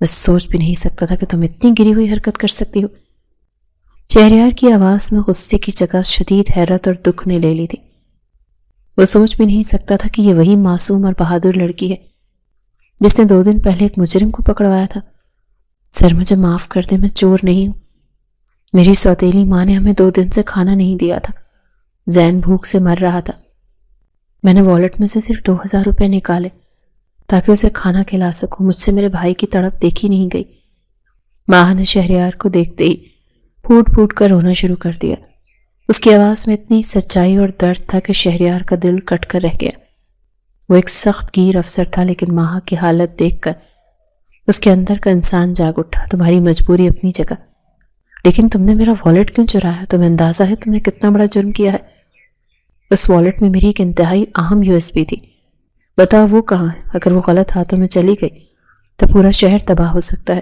میں سوچ بھی نہیں سکتا تھا کہ تم اتنی گری ہوئی حرکت کر سکتی ہو. شہریار کی آواز میں غصے کی جگہ شدید حیرت اور دکھ نے لے لی تھی. وہ سوچ بھی نہیں سکتا تھا کہ یہ وہی معصوم اور بہادر لڑکی ہے جس نے 2 دن پہلے ایک مجرم کو پکڑوایا تھا. سر مجھے معاف کر دے، میں چور نہیں ہوں. میری سوتیلی ماں نے ہمیں 2 دن سے کھانا نہیں دیا تھا. زین بھوک سے مر رہا تھا. میں نے والیٹ میں سے صرف 2000 روپے نکالے تاکہ اسے کھانا کھلا سکوں. مجھ سے میرے بھائی کی تڑپ دیکھی نہیں گئی. ماں نے شہریار کو دیکھتے ہی پھوٹ پھوٹ کر رونا شروع کر دیا. اس کی آواز میں اتنی سچائی اور درد تھا کہ شہریار کا دل کٹ کر رہ گیا. وہ ایک سخت گیر افسر تھا لیکن ماہا کی حالت دیکھ کر اس کے اندر کا انسان جاگ اٹھا. تمہاری مجبوری اپنی جگہ، لیکن تم نے میرا والیٹ کیوں چرایا؟ تمہیں اندازہ ہے تم نے کتنا بڑا جرم کیا ہے؟ اس والیٹ میں میری ایک انتہائی اہم یو ایس پی تھی. بتاؤ وہ کہاں ہے؟ اگر وہ غلط ہاتھوں میں چلی گئی تو پورا شہر تباہ ہو سکتا ہے.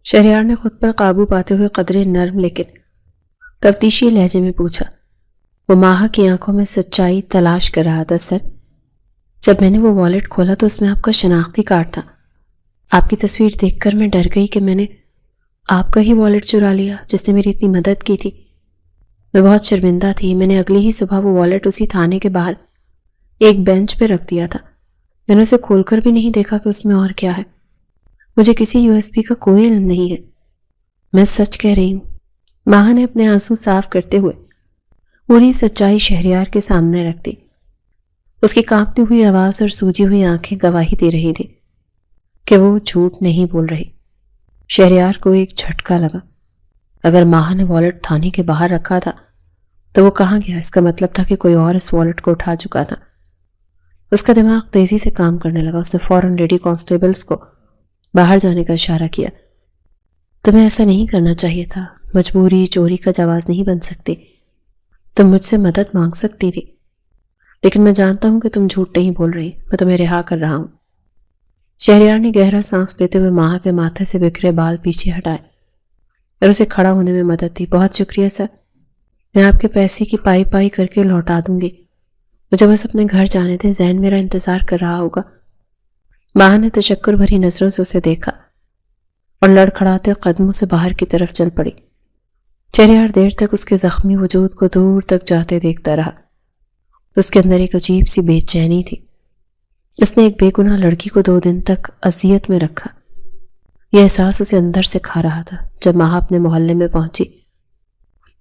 شہریار نے خود پر قابو پاتے ہوئے قدرے نرم لیکن تفتیشی لہجے میں پوچھا. وہ ماہا کی آنکھوں میں سچائی تلاش کر رہا تھا. سر، جب میں نے وہ والیٹ کھولا تو اس میں آپ کا شناختی کارڈ تھا. آپ کی تصویر دیکھ کر میں ڈر گئی کہ میں نے آپ کا ہی والیٹ چرا لیا جس نے میری اتنی مدد کی تھی. میں بہت شرمندہ تھی. میں نے اگلی ہی صبح وہ والیٹ اسی تھانے کے باہر ایک بینچ پہ رکھ دیا تھا. میں نے اسے کھول کر بھی نہیں دیکھا کہ اس میں اور کیا ہے. مجھے کسی یو ایس پی کا کوئی علم نہیں ہے. میں سچ کہہ رہی ہوں. ماہا نے اپنے آنسو صاف کرتے ہوئے پوری سچائی شہریار کے سامنے رکھ دی. اس کی کانپتی ہوئی آواز اور سوجی ہوئی آنکھیں گواہی دے رہی تھی کہ وہ جھوٹ نہیں بول رہی. شہریار کو ایک جھٹکا لگا. اگر ماہا نے والیٹ تھانے کے باہر رکھا تھا تو وہ کہاں گیا؟ اس کا مطلب تھا کہ کوئی اور اس والیٹ کو اٹھا چکا تھا. اس کا دماغ تیزی سے کام کرنے لگا. اس نے فوراً لیڈی کانسٹیبلز کو باہر جانے کا اشارہ کیا. تمہیں ایسا نہیں کرنا چاہیے تھا. مجبوری چوری کا جواز نہیں بن سکتی. تم مجھ سے مدد مانگ سکتی تھی، لیکن میں جانتا ہوں کہ تم جھوٹ نہیں بول رہی. میں تمہیں رہا کر رہا ہوں. شہریار نے گہرا سانس لیتے ہوئے ماہا کے ماتھے سے بکھرے بال پیچھے ہٹائے اور اسے کھڑا ہونے میں مدد دی. بہت شکریہ سر، میں آپ کے پیسے کی پائی پائی کر کے لوٹا دوں گی. مجھے بس اپنے گھر جانے دیں. زین میرا انتظار کر رہا ہوگا. ماہا نے تشکر بھری نظروں سے اسے دیکھا اور لڑکھڑاتے قدموں سے باہر کی طرف چل پڑی. شہریار دیر تک اس کے زخمی وجود کو دور تک جاتے دیکھتا رہا. اس کے اندر ایک عجیب سی بے چینی تھی. اس نے ایک بے گناہ لڑکی کو 2 دن تک اذیت میں رکھا. یہ احساس اسے اندر سے کھا رہا تھا. جب ماہا اپنے محلے میں پہنچی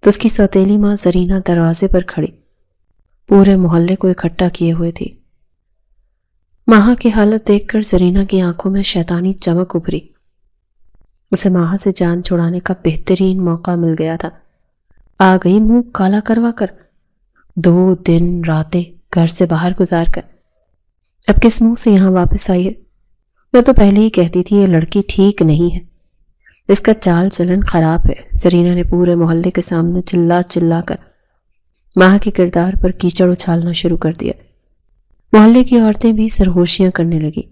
تو اس کی سوتیلی ماں زرینہ دروازے پر کھڑی پورے محلے کو اکٹھا کیے ہوئے تھی. ماہا کی حالت دیکھ کر زرینہ کی آنکھوں میں شیطانی چمک ابھری. اسے ماہا سے جان چھڑانے کا بہترین موقع مل گیا تھا. آ گئی منہ کالا کروا کر، 2 دن راتیں گھر سے باہر گزار کر اب کس منہ سے یہاں واپس آئی ہے؟ میں تو پہلے ہی کہتی تھی یہ لڑکی ٹھیک نہیں ہے، اس کا چال چلن خراب ہے۔ زرینہ نے پورے محلے کے سامنے چلا چلا کر ماں کے کردار پر کیچڑ اچھالنا شروع کر دیا۔ محلے کی عورتیں بھی سرگوشیاں کرنے لگی۔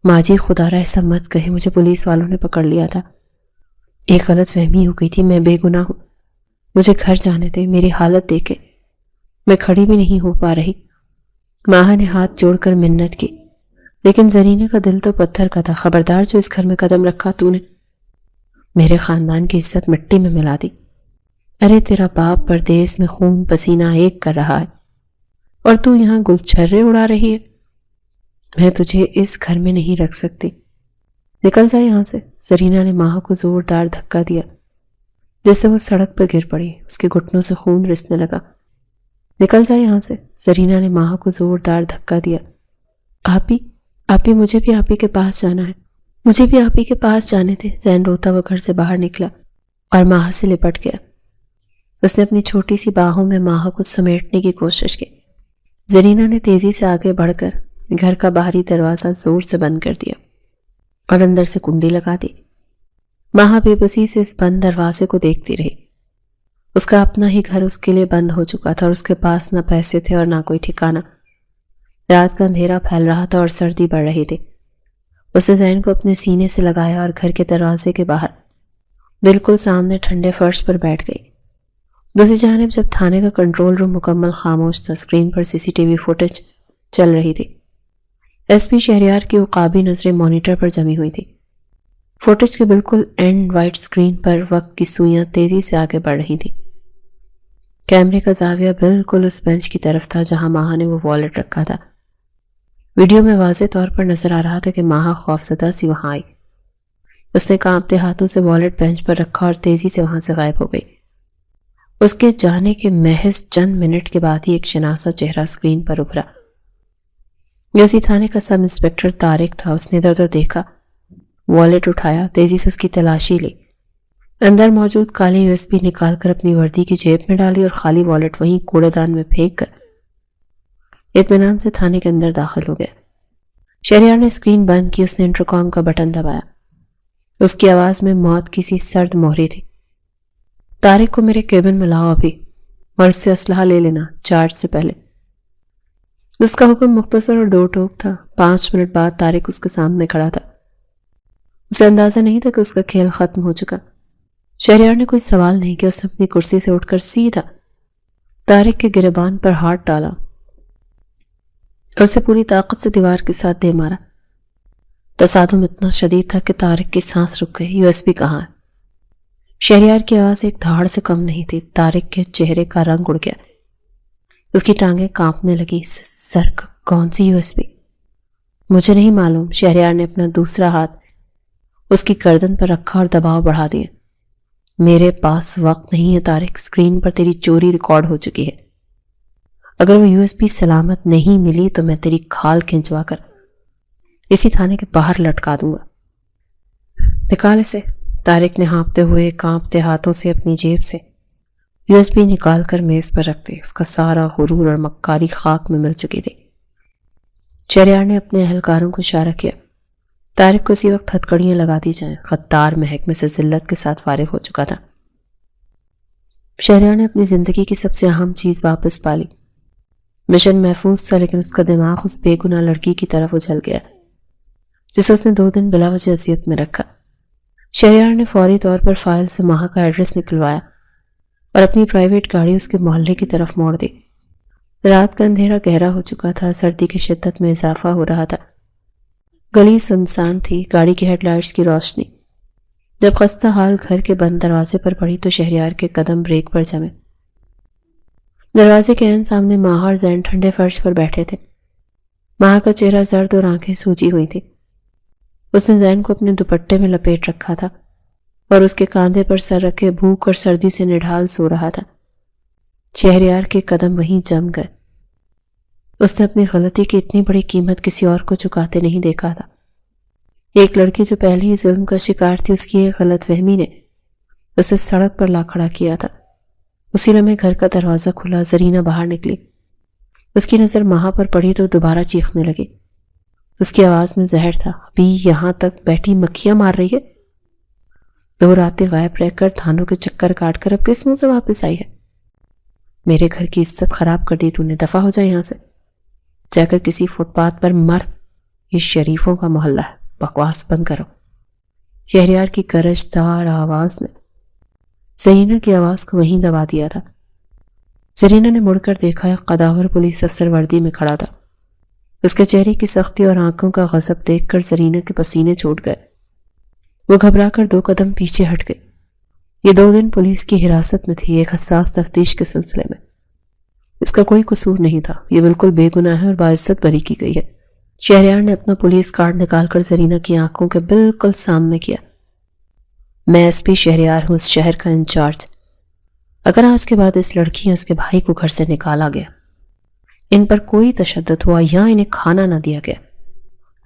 ماں جی خدا را ایسا مت کہے، مجھے پولیس والوں نے پکڑ لیا تھا، ایک غلط فہمی ہو گئی تھی، میں بے گناہ ہوں، مجھے گھر جانے دے، میری حالت دیکھے، میں کھڑی بھی نہیں ہو پا رہی۔ ماں نے ہاتھ جوڑ کر منت کی، لیکن زرینہ کا دل تو پتھر کا تھا۔ خبردار جو اس گھر میں قدم رکھا تو نے میرے خاندان کی عزت مٹی میں ملا دی۔ ارے تیرا باپ پردیس میں خون پسینہ ایک کر رہا ہے اور تو یہاں گلچھرے اڑا رہی ہے۔ میں تجھے اس گھر میں نہیں رکھ سکتی، نکل جا یہاں سے۔ زرینہ نے ماں کو زوردار دھکا دیا جس سے وہ سڑک پر گر پڑی، اس کے گھٹنوں سے خون رسنے لگا۔ نکل جا یہاں سے، زرینہ نے ماں کو زوردار دھکا دیا۔ آپی مجھے بھی آپی کے پاس جانا ہے، مجھے بھی آپی کے پاس جانے دے۔ زین روتا وہ گھر سے باہر نکلا اور ماں سے لپٹ گیا۔ اس نے اپنی چھوٹی سی باہوں میں ماں کو سمیٹنے کی کوشش کی۔ زرینہ نے تیزی سے آگے بڑھ کر گھر کا باہری دروازہ زور سے بند کر دیا اور اندر سے کنڈی لگا دی۔ ماں بے بسی سے اس بند دروازے کو دیکھتی رہی۔ اس کا اپنا ہی گھر اس کے لیے بند ہو چکا تھا اور اس کے پاس نہ پیسے تھے اور نہ کوئی ٹھکانہ۔ رات کا اندھیرا پھیل رہا تھا اور سردی بڑھ رہی تھی۔ اس نے زین کو اپنے سینے سے لگایا اور گھر کے دروازے کے باہر بالکل سامنے ٹھنڈے فرش پر بیٹھ گئی۔ دوسری جانب جب تھانے کا کنٹرول روم مکمل خاموش تھا، اسکرین پر CCTV فوٹیج چل رہی تھی۔ ایس پی شہریار کی عقابی نظریں مانیٹر پر جمی ہوئی تھی۔ فوٹیج کے بالکل اینڈ وائٹ اسکرین پر وقت کی سوئیاں تیزی سے آگے بڑھ رہی تھیں۔ کیمرے کا زاویہ بالکل اس بینچ کی طرف تھا جہاں ماہا نے وہ والیٹ رکھا تھا۔ ویڈیو میں واضح طور پر نظر آ رہا تھا کہ ماہا خوفزدہ سی وہاں آئی۔ اس نے کانپتے ہاتھوں سے والیٹ بینچ پر رکھا اور تیزی سے وہاں سے غائب ہو گئی۔ اس کے جانے کے محض چند منٹ کے بعد ہی ایک شناسا چہرہ اسکرین پر ابھرا۔ یہ اسی تھانے کا سب انسپکٹر طارق تھا۔ اس نے ادھر ادھر دیکھا، والیٹ اٹھایا، تیزی سے اس کی تلاشی لی۔ اندر موجود کالی USB نکال کر اپنی وردی کی جیب میں ڈالی اور خالی والیٹ وہیں کوڑے دان میں پھینک کر اطمینان سے تھانے کے اندر داخل ہو گیا۔ شہریار نے اسکرین بند کی۔ اس نے انٹرکام کا بٹن دبایا۔ اس کی آواز میں موت کی سی سرد مہری تھی۔ طارق کو میرے کیبن میں لاؤ ابھی، اور اس سے اسلحہ لے لینا چارج سے پہلے۔ اس کا حکم مختصر اور 2 ٹوک تھا۔ 5 منٹ بعد طارق اس کے سامنے کھڑا تھا۔ اسے اندازہ نہیں تھا کہ اس کا کھیل ختم ہو چکا۔ شہریار نے کوئی سوال نہیں کیا۔ اس نے اپنی کرسی سے اٹھ کر سیدھا طارق کے گریبان پر ہاتھ ڈالا اور اسے پوری طاقت سے دیوار کے ساتھ دے مارا۔ تصادم اتنا شدید تھا کہ طارق کی سانس رک گئی۔ USB کہاں ہے؟ شہریار کی آواز ایک دھاڑ سے کم نہیں تھی۔ طارق کے چہرے کا رنگ اڑ گیا، اس کی ٹانگیں کانپنے لگی۔ سر کون سی USB؟ مجھے نہیں معلوم۔ شہریار نے اپنا دوسرا ہاتھ اس کی گردن پر رکھا اور دباؤ بڑھا دیا۔ میرے پاس وقت نہیں ہے طارق، اسکرین پر تیری چوری ریکارڈ ہو چکی ہے۔ اگر وہ USB سلامت نہیں ملی تو میں تیری کھال کھنچوا کر اسی تھانے کے باہر لٹکا دوں گا۔ نکال اسے۔ طارق نے ہانپتے ہوئے کانپتے ہاتھوں سے اپنی جیب سے USB نکال کر میز پر رکھ دی۔ اس کا سارا غرور اور مکاری خاک میں مل چکی تھی۔ شہریار نے اپنے اہلکاروں کو اشارہ کیا، طارق کو اسی وقت ہتھکڑیاں لگا دی جائیں۔ غدار محکمے سے ذلت کے ساتھ فارغ ہو چکا تھا۔ شہریار نے اپنی زندگی کی سب سے اہم چیز واپس پالی۔ مشن محفوظ تھا، لیکن اس کا دماغ اس بے گناہ لڑکی کی طرف اچھل گیا جسے اس نے 2 دن بلا وجہ اذیت میں رکھا۔ شہریار نے فوری طور پر فائل سے ماہا کا ایڈریس نکلوایا اور اپنی پرائیویٹ گاڑی اس کے محلے کی طرف موڑ دی۔ رات کا اندھیرا گہرا ہو چکا تھا، سردی کی شدت میں اضافہ ہو رہا تھا۔ گلی سنسان تھی، گاڑی کی ہیڈ لائٹس کی روشنی جب خستہ حال گھر کے بند دروازے پر پڑی تو شہریار کے قدم بریک پر جمے۔ دروازے کے عین سامنے ماہا اور زین ٹھنڈے فرش پر بیٹھے تھے۔ ماہا کا چہرہ زرد اور آنکھیں سوجی ہوئی تھی۔ اس نے زین کو اپنے دوپٹے میں لپیٹ رکھا تھا اور اس کے کاندھے پر سر رکھے بھوک اور سردی سے نڈھال سو رہا تھا۔ شہریار کے قدم وہیں جم گئے۔ اس نے اپنی غلطی کی اتنی بڑی قیمت کسی اور کو چکاتے نہیں دیکھا تھا۔ ایک لڑکی جو پہلے ہی ظلم کا شکار تھی، اس کی ایک غلط فہمی نے اسے سڑک پر لا کھڑا کیا تھا۔ اسی لمحے گھر کا دروازہ کھلا، زرینہ باہر نکلی۔ اس کی نظر ماہا پر پڑی تو دوبارہ چیخنے لگی۔ اس کی آواز میں زہر تھا۔ ابھی یہاں تک بیٹھی مکھیاں مار رہی ہے؟ 2 راتیں غائب رہ کر، تھانوں کے چکر کاٹ کر اب کس منہ سے واپس آئی ہے؟ میرے گھر کی عزت خراب کر دی تو نے، دفع ہو جائے یہاں سے، جا کر کسی فٹ پاتھ پر مر، یہ شریفوں کا محلہ ہے، بکواس بند کرو۔ شہریار کی گرج دار آواز نے زرینہ کی آواز کو وہیں دبا دیا تھا۔ زرینہ نے مڑ کر دیکھا، ایک قداور پولیس افسر وردی میں کھڑا تھا۔ اس کے چہرے کی سختی اور آنکھوں کا غضب دیکھ کر زرینہ کے پسینے چھوٹ گئے۔ وہ گھبرا کر 2 قدم پیچھے ہٹ گئی۔ یہ 2 دن پولیس کی حراست میں تھی، ایک حساس تفتیش کے سلسلے میں۔ اس کا کوئی قصور نہیں تھا، یہ بالکل بے گناہ ہے اور باعزت بری کی گئی ہے۔ شہریار نے اپنا پولیس کارڈ نکال کر زرینہ کی آنکھوں کے بالکل سامنے کیا۔ میں ایس پی شہریار ہوں، اس شہر کا انچارج۔ اگر آج کے بعد اس لڑکی یا اس کے بھائی کو گھر سے نکالا گیا، ان پر کوئی تشدد ہوا یا انہیں کھانا نہ دیا گیا،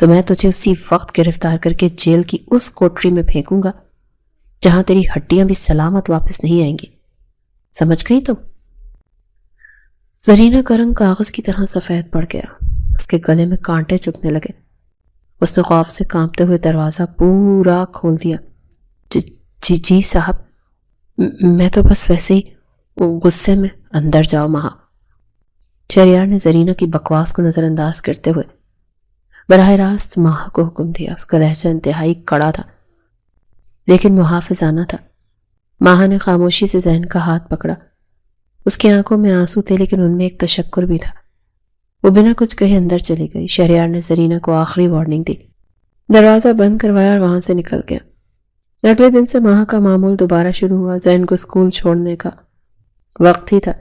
تو میں تجھے اسی وقت گرفتار کر کے جیل کی اس کوٹری میں پھینکوں گا جہاں تیری ہڈیاں بھی سلامت واپس نہیں آئیں گی۔ سمجھ گئی تم؟ زرینہ کا رنگ کاغذ کی طرح سفید پڑ گیا، اس کے گلے میں کانٹے چبھنے لگے۔ اس نے خوف سے کانپتے ہوئے دروازہ پورا کھول دیا۔ جی صاحب، میں تو بس ویسے ہی غصے میں۔ اندر جاؤ ماہا۔ شہریار نے زرینہ کی بکواس کو نظر انداز کرتے ہوئے براہ راست ماہا کو حکم دیا۔ اس کا لہجہ انتہائی کڑا تھا لیکن محافظانہ تھا۔ ماہا نے خاموشی سے ذہن کا ہاتھ پکڑا۔ اس کی آنکھوں میں آنسو تھے لیکن ان میں ایک تشکر بھی تھا۔ وہ بنا کچھ کہے اندر چلی گئی۔ شہریار نے زرینہ کو آخری وارننگ دی، دروازہ بند کروایا اور وہاں سے نکل گیا۔ اگلے دن سے ماہا کا معمول دوبارہ شروع ہوا۔ زین کو اسکول چھوڑنے کا وقت ہی تھا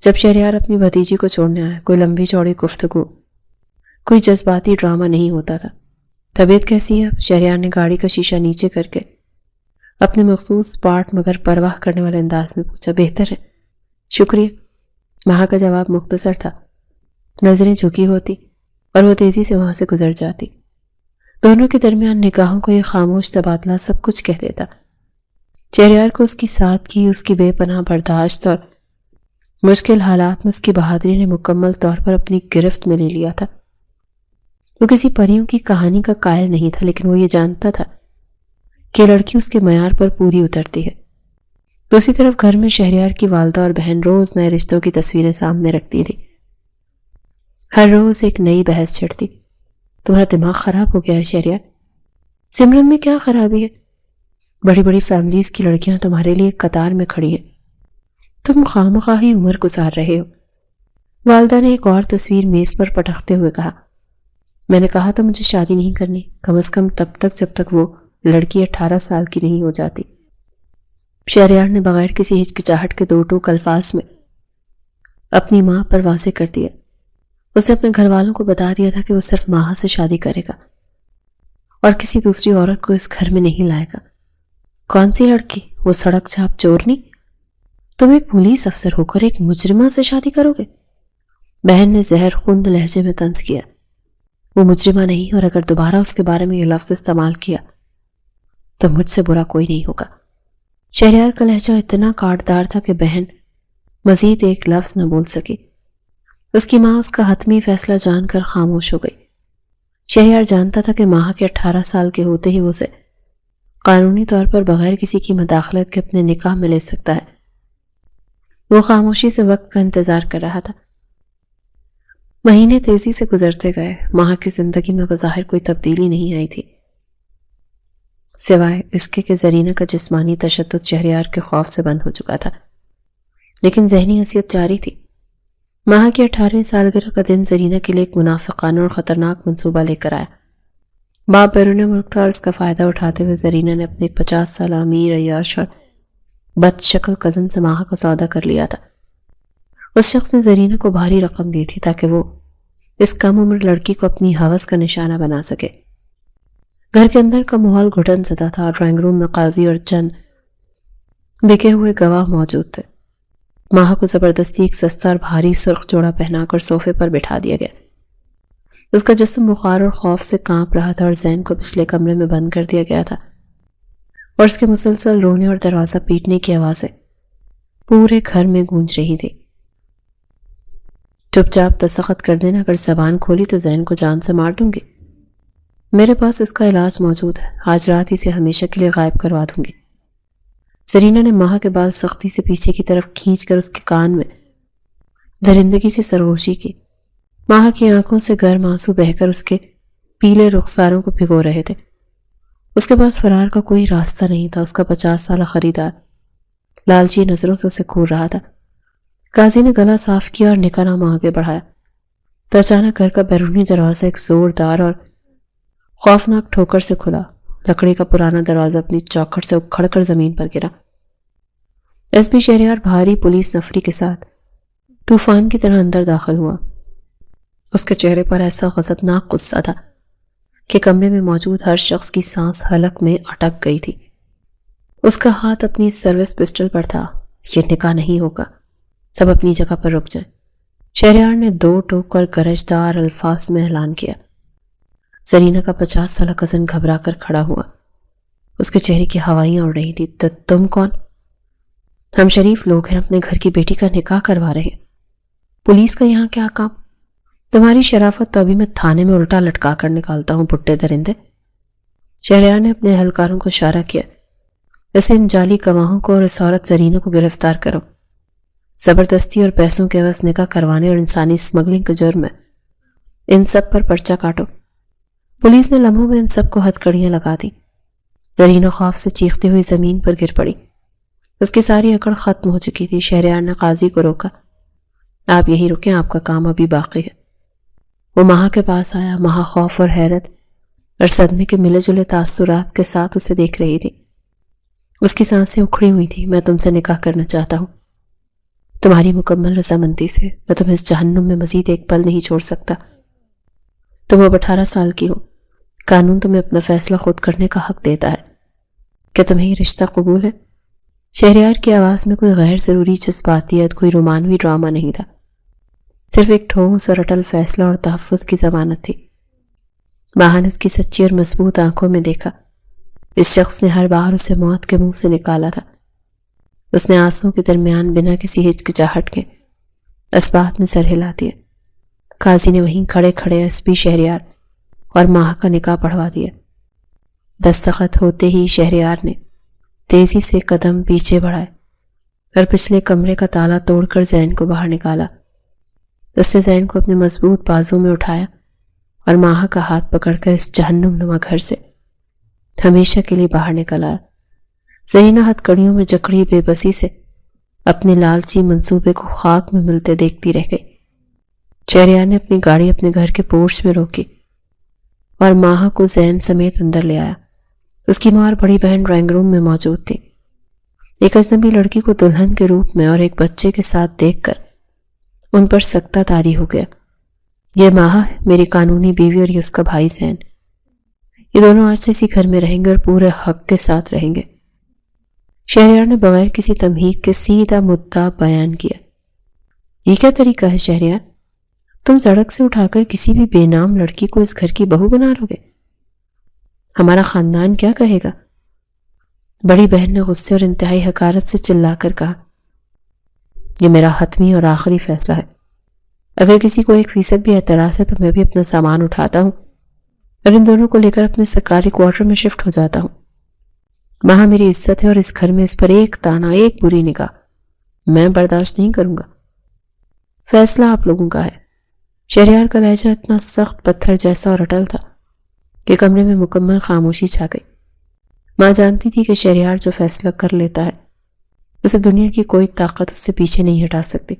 جب شہریار اپنی بھتیجی کو چھوڑنے آیا۔ کوئی لمبی چوڑی گفتگو، کوئی جذباتی ڈرامہ نہیں ہوتا تھا۔ طبیعت کیسی ہے؟ شہریار نے گاڑی کا شیشہ نیچے کر کے اپنے مخصوص پارٹ مگر پرواہ کرنے والے انداز میں پوچھا۔ بہتر ہے، شکریہ۔ ماہا کا جواب مختصر تھا۔ نظریں جھکی ہوتی اور وہ تیزی سے وہاں سے گزر جاتی۔ دونوں کے درمیان نگاہوں کو یہ خاموش تبادلہ سب کچھ کہہ دیتا۔ شہریار کو اس کی سادگی، اس کی بے پناہ برداشت اور مشکل حالات میں اس کی بہادری نے مکمل طور پر اپنی گرفت میں لے لیا تھا۔ وہ کسی پریوں کی کہانی کا قائل نہیں تھا لیکن وہ یہ جانتا تھا کہ لڑکی اس کے معیار پر پوری اترتی ہے۔ دوسری طرف گھر میں شہریار کی والدہ اور بہن روز نئے رشتوں کی تصویریں سامنے رکھتی تھی۔ ہر روز ایک نئی بحث چھڑتی۔ تمہارا دماغ خراب ہو گیا ہے شہریار؟ سمرن میں کیا خرابی ہے؟ بڑی بڑی فیملیز کی لڑکیاں تمہارے لیے قطار میں کھڑی ہیں، تم خواہ عمر گزار رہے ہو۔ والدہ نے ایک اور تصویر میز پر پٹکتے ہوئے کہا۔ میں نے کہا تو مجھے شادی نہیں کرنی، کم از کم تب تک جب تک وہ لڑکی 18 سال کی نہیں ہو جاتی۔ شہریار نے بغیر کسی ہچکچاہٹ کے 2 ٹوک الفاظ میں اپنی ماں پر واضح کر دیا۔ اس نے اپنے گھر والوں کو بتا دیا تھا کہ وہ صرف ماہا سے شادی کرے گا اور کسی دوسری عورت کو اس گھر میں نہیں لائے گا۔ کون سی لڑکی؟ وہ سڑک چھاپ چورنی؟ تم ایک پولیس افسر ہو کر ایک مجرمہ سے شادی کرو گے؟ بہن نے زہر خوند لہجے میں طنز کیا۔ وہ مجرمہ نہیں، اور اگر دوبارہ اس کے بارے میں یہ لفظ استعمال کیا تو مجھ سے برا کوئی نہیں ہوگا۔ شہریار کا لہجہ اتنا کاٹدار تھا کہ بہن مزید ایک لفظ نہ بول سکی۔ اس کی ماں اس کا حتمی فیصلہ جان کر خاموش ہو گئی۔ شہریار جانتا تھا کہ ماہا کے 18 سال کے ہوتے ہی اسے قانونی طور پر بغیر کسی کی مداخلت کے اپنے نکاح میں لے سکتا ہے۔ وہ خاموشی سے وقت کا انتظار کر رہا تھا۔ مہینے تیزی سے گزرتے گئے۔ ماہا کی زندگی میں بظاہر کوئی تبدیلی نہیں آئی تھی، سوائے اس کے کہ زرینہ کا جسمانی تشدد شہریار کے خوف سے بند ہو چکا تھا، لیکن ذہنی اذیت جاری تھی۔ ماہا کی 18 سالگرہ کا دن زرینہ کے لیے ایک منافقانہ اور خطرناک منصوبہ لے کر آیا۔ باپ بیرون ملک تھا اور اس کا فائدہ اٹھاتے ہوئے زرینہ نے اپنے 50 سالہ امیر عیاش اور بد شکل کزن سے ماہا کا سودا کر لیا تھا۔ اس شخص نے زرینہ کو بھاری رقم دی تھی تاکہ وہ اس کم عمر لڑکی کو اپنی ہوس کا نشانہ بنا سکے۔ گھر کے اندر کا ماحول گھٹن زدہ تھا۔ ڈرائنگ روم میں قاضی اور چند بکے ہوئے گواہ موجود تھے۔ ماہا کو زبردستی ایک سستا اور بھاری سرخ جوڑا پہنا کر صوفے پر بٹھا دیا گیا۔ اس کا جسم بخار اور خوف سے کانپ رہا تھا اور ذہن کو پچھلے کمرے میں بند کر دیا گیا تھا، اور اس کے مسلسل رونے اور دروازہ پیٹنے کی آوازیں پورے گھر میں گونج رہی تھی۔ چپ چاپ دستخط کر دینا، اگر زبان کھولی تو زین کو جان سے مار دوں گی۔ میرے پاس اس کا علاج موجود ہے، آج رات ہی سے ہمیشہ کے لیے غائب کروا دوں گی۔ زرینہ نے ماہا کے بال سختی سے پیچھے کی طرف کھینچ کر اس کے کان میں درندگی سے سرگوشی کی۔ ماہا کی آنکھوں سے گرم آنسو بہہ کر اس کے پیلے رخساروں کو بھگو رہے تھے۔ اس کے پاس فرار کا کوئی راستہ نہیں تھا۔ اس کا 50 سالہ خریدار لالچی نظروں سے اسے گھور رہا تھا۔ قاضی نے گلا صاف کیا اور نکاح نامہ آگے بڑھایا تو اچانک گھر کا بیرونی دروازہ ایک زوردار اور خوفناک ٹھوکر سے کھلا۔ لکڑی کا پرانا دروازہ اپنی چوکھٹ سے اکھڑ کر زمین پر گرا۔ ایس پی شہریار بھاری پولیس نفری کے ساتھ طوفان کی طرح اندر داخل ہوا۔ اس کے چہرے پر ایسا غضبناک غصہ تھا کہ کمرے میں موجود ہر شخص کی سانس حلق میں اٹک گئی تھی۔ اس کا ہاتھ اپنی سروس پسٹل پر تھا۔ یہ نکاح نہیں ہوگا، سب اپنی جگہ پر رک جائیں۔ شہریار نے 2 ٹوک اور گرجدار الفاظ میں اعلان کیا۔ زرینہ کا 50 سالہ کزن گھبرا کر کھڑا ہوا۔ اس کے چہرے کی ہوائیاں اڑ رہی تھی۔ تم کون؟ ہم شریف لوگ ہیں، اپنے گھر کی بیٹی کا نکاح کروا رہے ہیں۔ پولیس کا یہاں کیا کام؟ تمہاری شرافت تو ابھی میں تھانے میں الٹا لٹکا کر نکالتا ہوں، بھٹے درندے۔ شہریار نے اپنے اہلکاروں کو اشارہ کیا، جیسے ان جعلی گواہوں کو اور اس عورت زرینہ کو گرفتار کرو۔ زبردستی اور پیسوں کے عوض نکاح کروانے اور انسانی اسمگلنگ کا جرم ہے، ان سب پر پرچہ کاٹو۔ پولیس نے لمحوں میں ان سب کو ہتھکڑیاں لگا دی۔ زرینہ خوف سے چیختی ہوئی زمین پر گر پڑی۔ اس کی ساری اکڑ ختم ہو چکی تھی۔ شہریار نے قاضی کو روکا۔ آپ یہی رکیں، آپ کا کام ابھی باقی ہے۔ وہ ماہا کے پاس آیا۔ ماہا خوف اور حیرت اور صدمے کے ملے جلے تاثرات کے ساتھ اسے دیکھ رہی تھی۔ اس کی سانسیں اکھڑی ہوئی تھی۔ میں تم سے نکاح کرنا چاہتا ہوں، تمہاری مکمل رضامندی سے۔ میں تمہیں اس جہنم میں مزید ایک پل نہیں چھوڑ سکتا۔ تم اب 18 سال کی ہو، قانون تمہیں اپنا فیصلہ خود کرنے کا حق دیتا ہے۔ کیا تمہیں یہ رشتہ قبول ہے؟ شہریار کی آواز میں کوئی غیر ضروری جذباتیت، کوئی رومانوی ڈرامہ نہیں تھا، صرف ایک ٹھوس اور اٹل فیصلہ اور تحفظ کی ضمانت تھی۔ ماہا نے اس کی سچی اور مضبوط آنکھوں میں دیکھا۔ اس شخص نے ہر بار اسے موت کے منہ سے نکالا تھا۔ اس نے آنسوں کے درمیان بنا کسی ہچکچاہٹ کے اس بات میں سر ہلا دیا۔ قاضی نے وہیں کھڑے کھڑے ایس پی شہریار اور ماہا کا نکاح پڑھوا دیا۔ دستخط ہوتے ہی شہریار نے تیزی سے قدم پیچھے بڑھائے اور پچھلے کمرے کا تالا توڑ کر زین کو باہر نکالا۔ اس نے زین کو اپنے مضبوط بازو میں اٹھایا اور ماہا کا ہاتھ پکڑ کر اس جہنم نما گھر سے ہمیشہ کے لیے باہر نکل آیا۔ زرینہ ہتھکڑیوں میں جکڑی بے بسی سے اپنے لالچی منصوبے کو خاک میں ملتے دیکھتی رہ گئی۔ شہریار نے اپنی گاڑی اپنے گھر کے پورچ میں روکی اور ماہا کو زین سمیت اندر لے آیا۔ اس کی ماں اور بڑی بہن ڈرائنگ روم میں موجود تھی۔ ایک اجنبی لڑکی کو دلہن کے روپ میں اور ایک بچے کے ساتھ دیکھ کر ان پر سکتہ طاری ہو گیا۔ یہ ماہا ہے، میری قانونی بیوی، اور یہ اس کا بھائی زین۔ یہ دونوں آج سے اسی گھر میں رہیں گے اور پورے حق کے ساتھ رہیں گے۔ شہریار نے بغیر کسی تمہید کے سیدھا مدعا بیان کیا۔ یہ کیا طریقہ ہے شہریار؟ تم سڑک سے اٹھا کر کسی بھی بے نام لڑکی کو اس گھر کی بہو بنا لو گے؟ ہمارا خاندان کیا کہے گا؟ بڑی بہن نے غصے اور انتہائی حقارت سے چلا کر کہا، یہ میرا حتمی اور آخری فیصلہ ہے۔ اگر کسی کو 1% بھی اعتراض ہے تو میں بھی اپنا سامان اٹھاتا ہوں اور ان دونوں کو لے کر اپنے سرکاری کوارٹر میں شفٹ ہو جاتا ہوں۔ ماہا میری عزت ہے اور اس گھر میں اس پر ایک تانا، ایک بری نگاہ میں برداشت نہیں کروں گا۔ فیصلہ آپ لوگوں کا ہے۔ شہریار کا لہجہ اتنا سخت پتھر جیسا اور اٹل تھا کہ کمرے میں مکمل خاموشی چھا گئی۔ ماں جانتی تھی کہ شہریار جو فیصلہ کر لیتا ہے اسے دنیا کی کوئی طاقت اس سے پیچھے نہیں ہٹا سکتی۔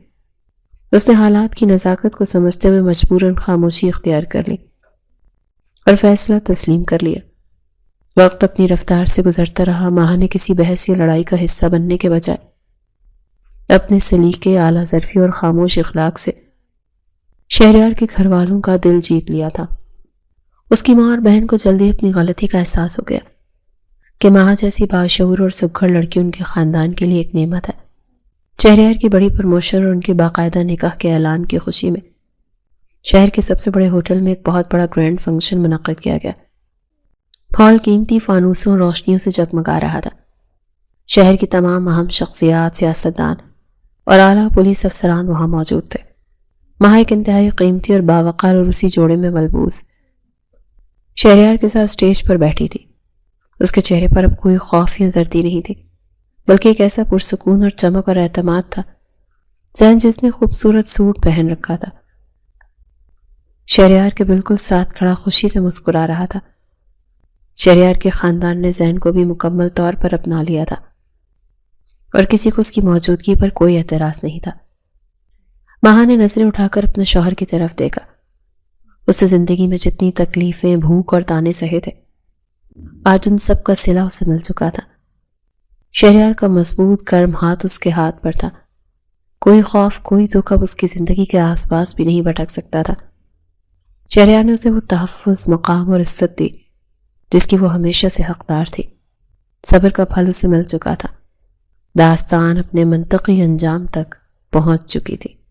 اس نے حالات کی نزاکت کو سمجھتے ہوئے مجبوراً خاموشی اختیار کر لی اور فیصلہ تسلیم کر لیا۔ وقت اپنی رفتار سے گزرتا رہا۔ ماہا نے کسی بحث یا لڑائی کا حصہ بننے کے بجائے اپنے سلیقے، اعلیٰ ظرفی اور خاموش اخلاق سے شہریار کے گھر والوں کا دل جیت لیا تھا۔ اس کی ماں اور بہن کو جلدی اپنی غلطی کا احساس ہو گیا کہ ماہا جیسی باشعور اور سگھڑ لڑکی ان کے خاندان کے لیے ایک نعمت ہے۔ شہریار کی بڑی پروموشن اور ان کے باقاعدہ نکاح کے اعلان کی خوشی میں شہر کے سب سے بڑے ہوٹل میں ایک بہت بڑا گرینڈ فنکشن منعقد کیا گیا۔ ہال قیمتی فانوسوں اور روشنیوں سے جگمگا رہا تھا۔ شہر کی تمام اہم شخصیات، سیاستدان اور اعلیٰ پولیس افسران وہاں موجود تھے۔ مہا ایک انتہائی قیمتی اور باوقار اور اسی جوڑے میں ملبوس شہریار کے ساتھ اسٹیج پر بیٹھی تھی۔ اس کے چہرے پر اب کوئی خوف یا زردی نہیں تھی، بلکہ ایک ایسا پرسکون اور چمک اور اعتماد تھا ذہن جس نے خوبصورت سوٹ پہن رکھا تھا۔ شہریار کے بالکل ساتھ کھڑا خوشی سے مسکرا رہا تھا۔ شہریار کے خاندان نے زین کو بھی مکمل طور پر اپنا لیا تھا اور کسی کو اس کی موجودگی پر کوئی اعتراض نہیں تھا۔ مہا نے نظریں اٹھا کر اپنے شوہر کی طرف دیکھا۔ اس سے زندگی میں جتنی تکلیفیں، بھوک اور تانے سہے تھے، آج ان سب کا صلہ اسے مل چکا تھا۔ شہریار کا مضبوط گرم ہاتھ اس کے ہاتھ پر تھا۔ کوئی خوف، کوئی دکھ اب اس کی زندگی کے آس پاس بھی نہیں بھٹک سکتا تھا۔ شہریار نے اسے وہ تحفظ، مقام اور عزت دی جس کی وہ ہمیشہ سے حقدار تھی۔ صبر کا پھل اسے مل چکا تھا۔ داستان اپنے منطقی انجام تک پہنچ چکی تھی۔